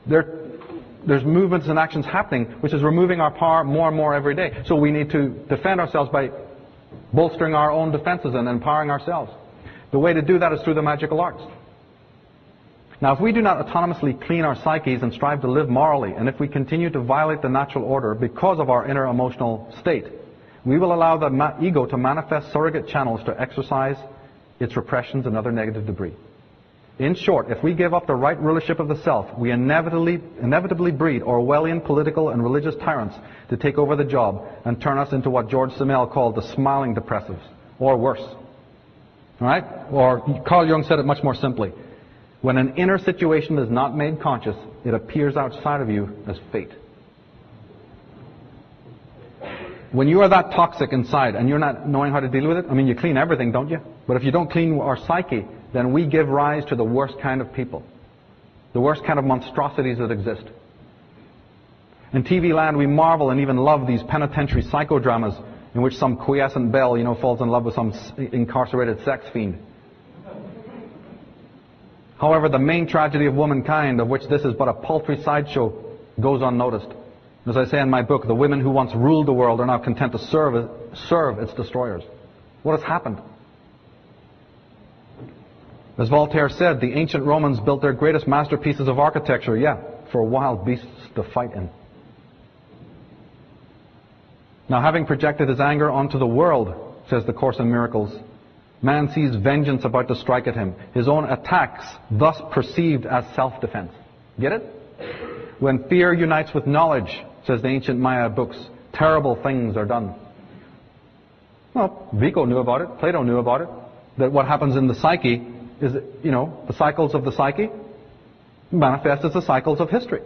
There's movements and actions happening which is removing our power more and more every day. So we need to defend ourselves by bolstering our own defenses and empowering ourselves. The way to do that is through the magical arts. Now, if we do not autonomously clean our psyches and strive to live morally, and if we continue to violate the natural order because of our inner emotional state, we will allow the ego to manifest surrogate channels to exercise its repressions and other negative debris. In short, if we give up the right rulership of the self, we inevitably breed Orwellian political and religious tyrants to take over the job and turn us into what George Simmel called the smiling depressives, or worse. All right? Or Carl Jung said it much more simply. When an inner situation is not made conscious, it appears outside of you as fate. When you are that toxic inside and you're not knowing how to deal with it, I mean, you clean everything, don't you? But if you don't clean our psyche, then we give rise to the worst kind of people, the worst kind of monstrosities that exist. In TV land, we marvel and even love these penitentiary psychodramas in which some quiescent belle, falls in love with some incarcerated sex fiend. However, the main tragedy of womankind, of which this is but a paltry sideshow, goes unnoticed. As I say in my book, the women who once ruled the world are now content to serve its destroyers. What has happened? As Voltaire said, the ancient Romans built their greatest masterpieces of architecture, for wild beasts to fight in. Now, having projected his anger onto the world, says the Course in Miracles, man sees vengeance about to strike at him, his own attacks thus perceived as self-defense. Get it? When fear unites with knowledge, says the ancient Maya books, terrible things are done. Well, Vico knew about it, Plato knew about it, that what happens in the psyche is, the cycles of the psyche manifest as the cycles of history.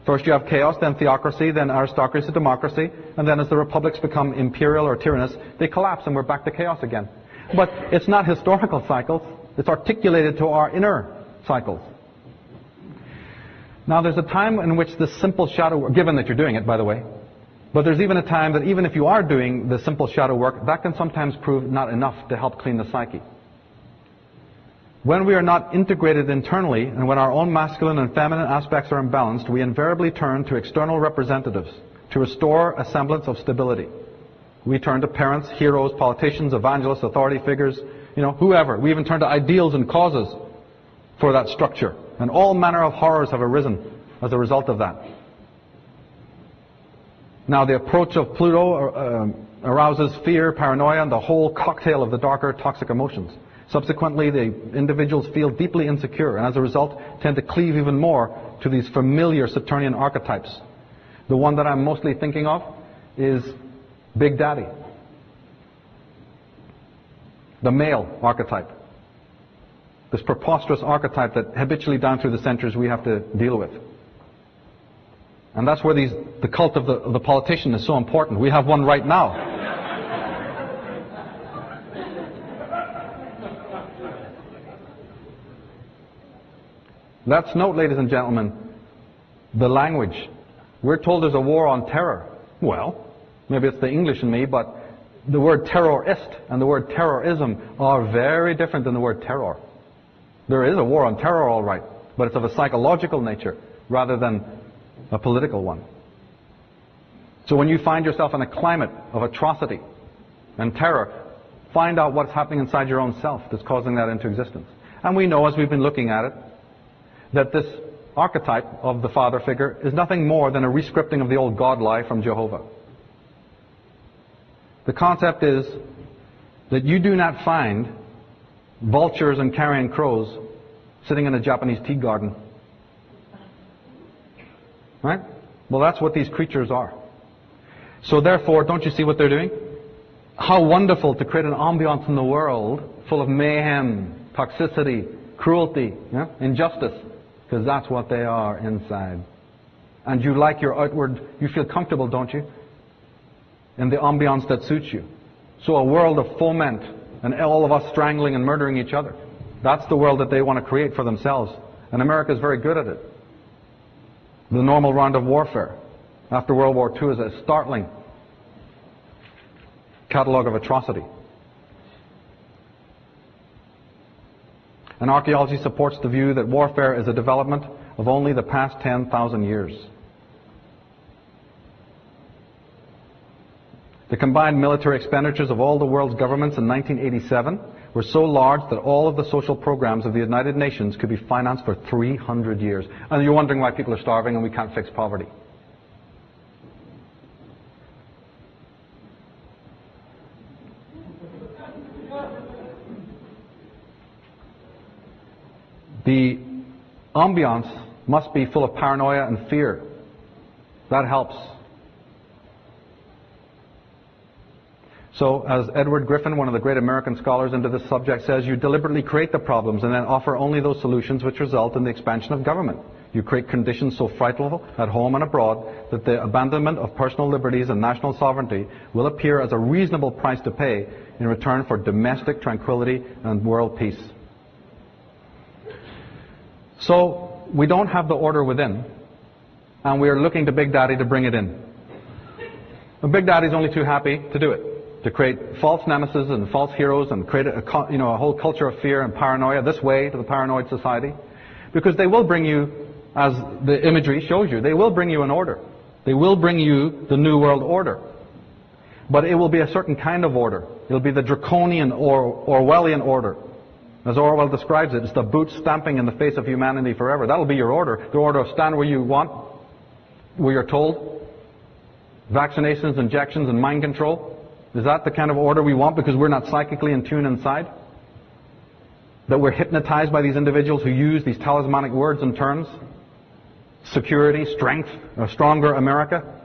First you have chaos, then theocracy, then aristocracy, democracy, and then as the republics become imperial or tyrannous, they collapse and we're back to chaos again. But it's not historical cycles, it's articulated to our inner cycles. Now there's a time in which this simple shadow work, given that you're doing it by the way, but there's even a time that even if you are doing the simple shadow work, that can sometimes prove not enough to help clean the psyche. When we are not integrated internally, and when our own masculine and feminine aspects are imbalanced, we invariably turn to external representatives to restore a semblance of stability. We turn to parents, heroes, politicians, evangelists, authority figures, whoever. We even turn to ideals and causes for that structure. And all manner of horrors have arisen as a result of that. Now the approach of Pluto arouses fear, paranoia, and the whole cocktail of the darker toxic emotions. Subsequently, the individuals feel deeply insecure and as a result tend to cleave even more to these familiar Saturnian archetypes. The one that I'm mostly thinking of is Big Daddy, the male archetype. This preposterous archetype that habitually down through the centuries we have to deal with. And that's where the cult of the politician is so important. We have one right now. Let's note, ladies and gentlemen, the language. We're told there's a war on terror. Well, maybe it's the English in me, but the word terrorist and the word terrorism are very different than the word terror. There is a war on terror, all right, but it's of a psychological nature rather than a political one. So when you find yourself in a climate of atrocity and terror, find out what's happening inside your own self that's causing that into existence. And we know, as we've been looking at it, that this archetype of the father figure is nothing more than a rescripting of the old God lie from Jehovah. The concept is that you do not find vultures and carrion crows sitting in a Japanese tea garden. Right? Well, that's what these creatures are. So therefore, don't you see what they're doing? How wonderful to create an ambiance in the world full of mayhem, toxicity, cruelty, injustice. Because that's what they are inside. And you like your outward, you feel comfortable, don't you? In the ambiance that suits you. So a world of foment and all of us strangling and murdering each other. That's the world that they want to create for themselves. And America is very good at it. The normal round of warfare after World War II is a startling catalogue of atrocity. And archaeology supports the view that warfare is a development of only the past 10,000 years. The combined military expenditures of all the world's governments in 1987 were so large that all of the social programs of the United Nations could be financed for 300 years. And you're wondering why people are starving and we can't fix poverty. The ambiance must be full of paranoia and fear. That helps. So, as Edward Griffin, one of the great American scholars into this subject, says, you deliberately create the problems and then offer only those solutions which result in the expansion of government. You create conditions so frightful at home and abroad that the abandonment of personal liberties and national sovereignty will appear as a reasonable price to pay in return for domestic tranquility and world peace. So, we don't have the order within, and we are looking to Big Daddy to bring it in. But Big Daddy's only too happy to do it, to create false nemesis and false heroes and create a whole culture of fear and paranoia, this way to the paranoid society. Because they will bring you, as the imagery shows you, they will bring you an order. They will bring you the New World Order. But it will be a certain kind of order. It will be the draconian or Orwellian order. As Orwell describes it, it's the boot stamping in the face of humanity forever. That'll be your order. The order of stand where you want, where you're told. vaccinations, injections, and mind control? Is that the kind of order we want because we're not psychically in tune inside? That we're hypnotized by these individuals who use these talismanic words and terms? Security, strength, a stronger America?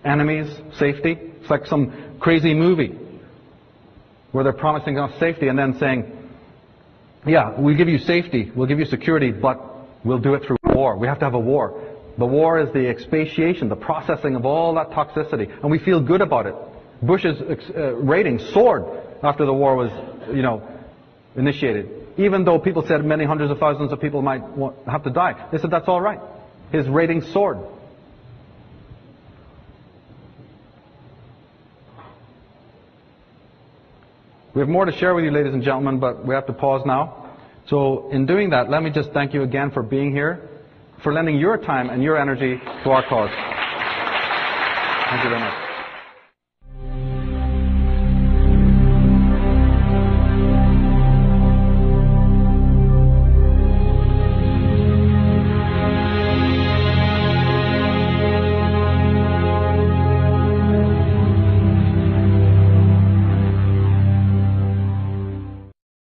Enemies, safety? It's like some crazy movie where they're promising us safety and then saying, yeah, we'll give you safety, we'll give you security, but we'll do it through war. We have to have a war. The war is the expatiation, the processing of all that toxicity, and we feel good about it. Bush's rating soared after the war was, initiated. Even though people said many hundreds of thousands of people might have to die. They said that's all right. His rating soared. We have more to share with you, ladies and gentlemen, but we have to pause now. So in doing that, let me just thank you again for being here, for lending your time and your energy to our cause. Thank you very much.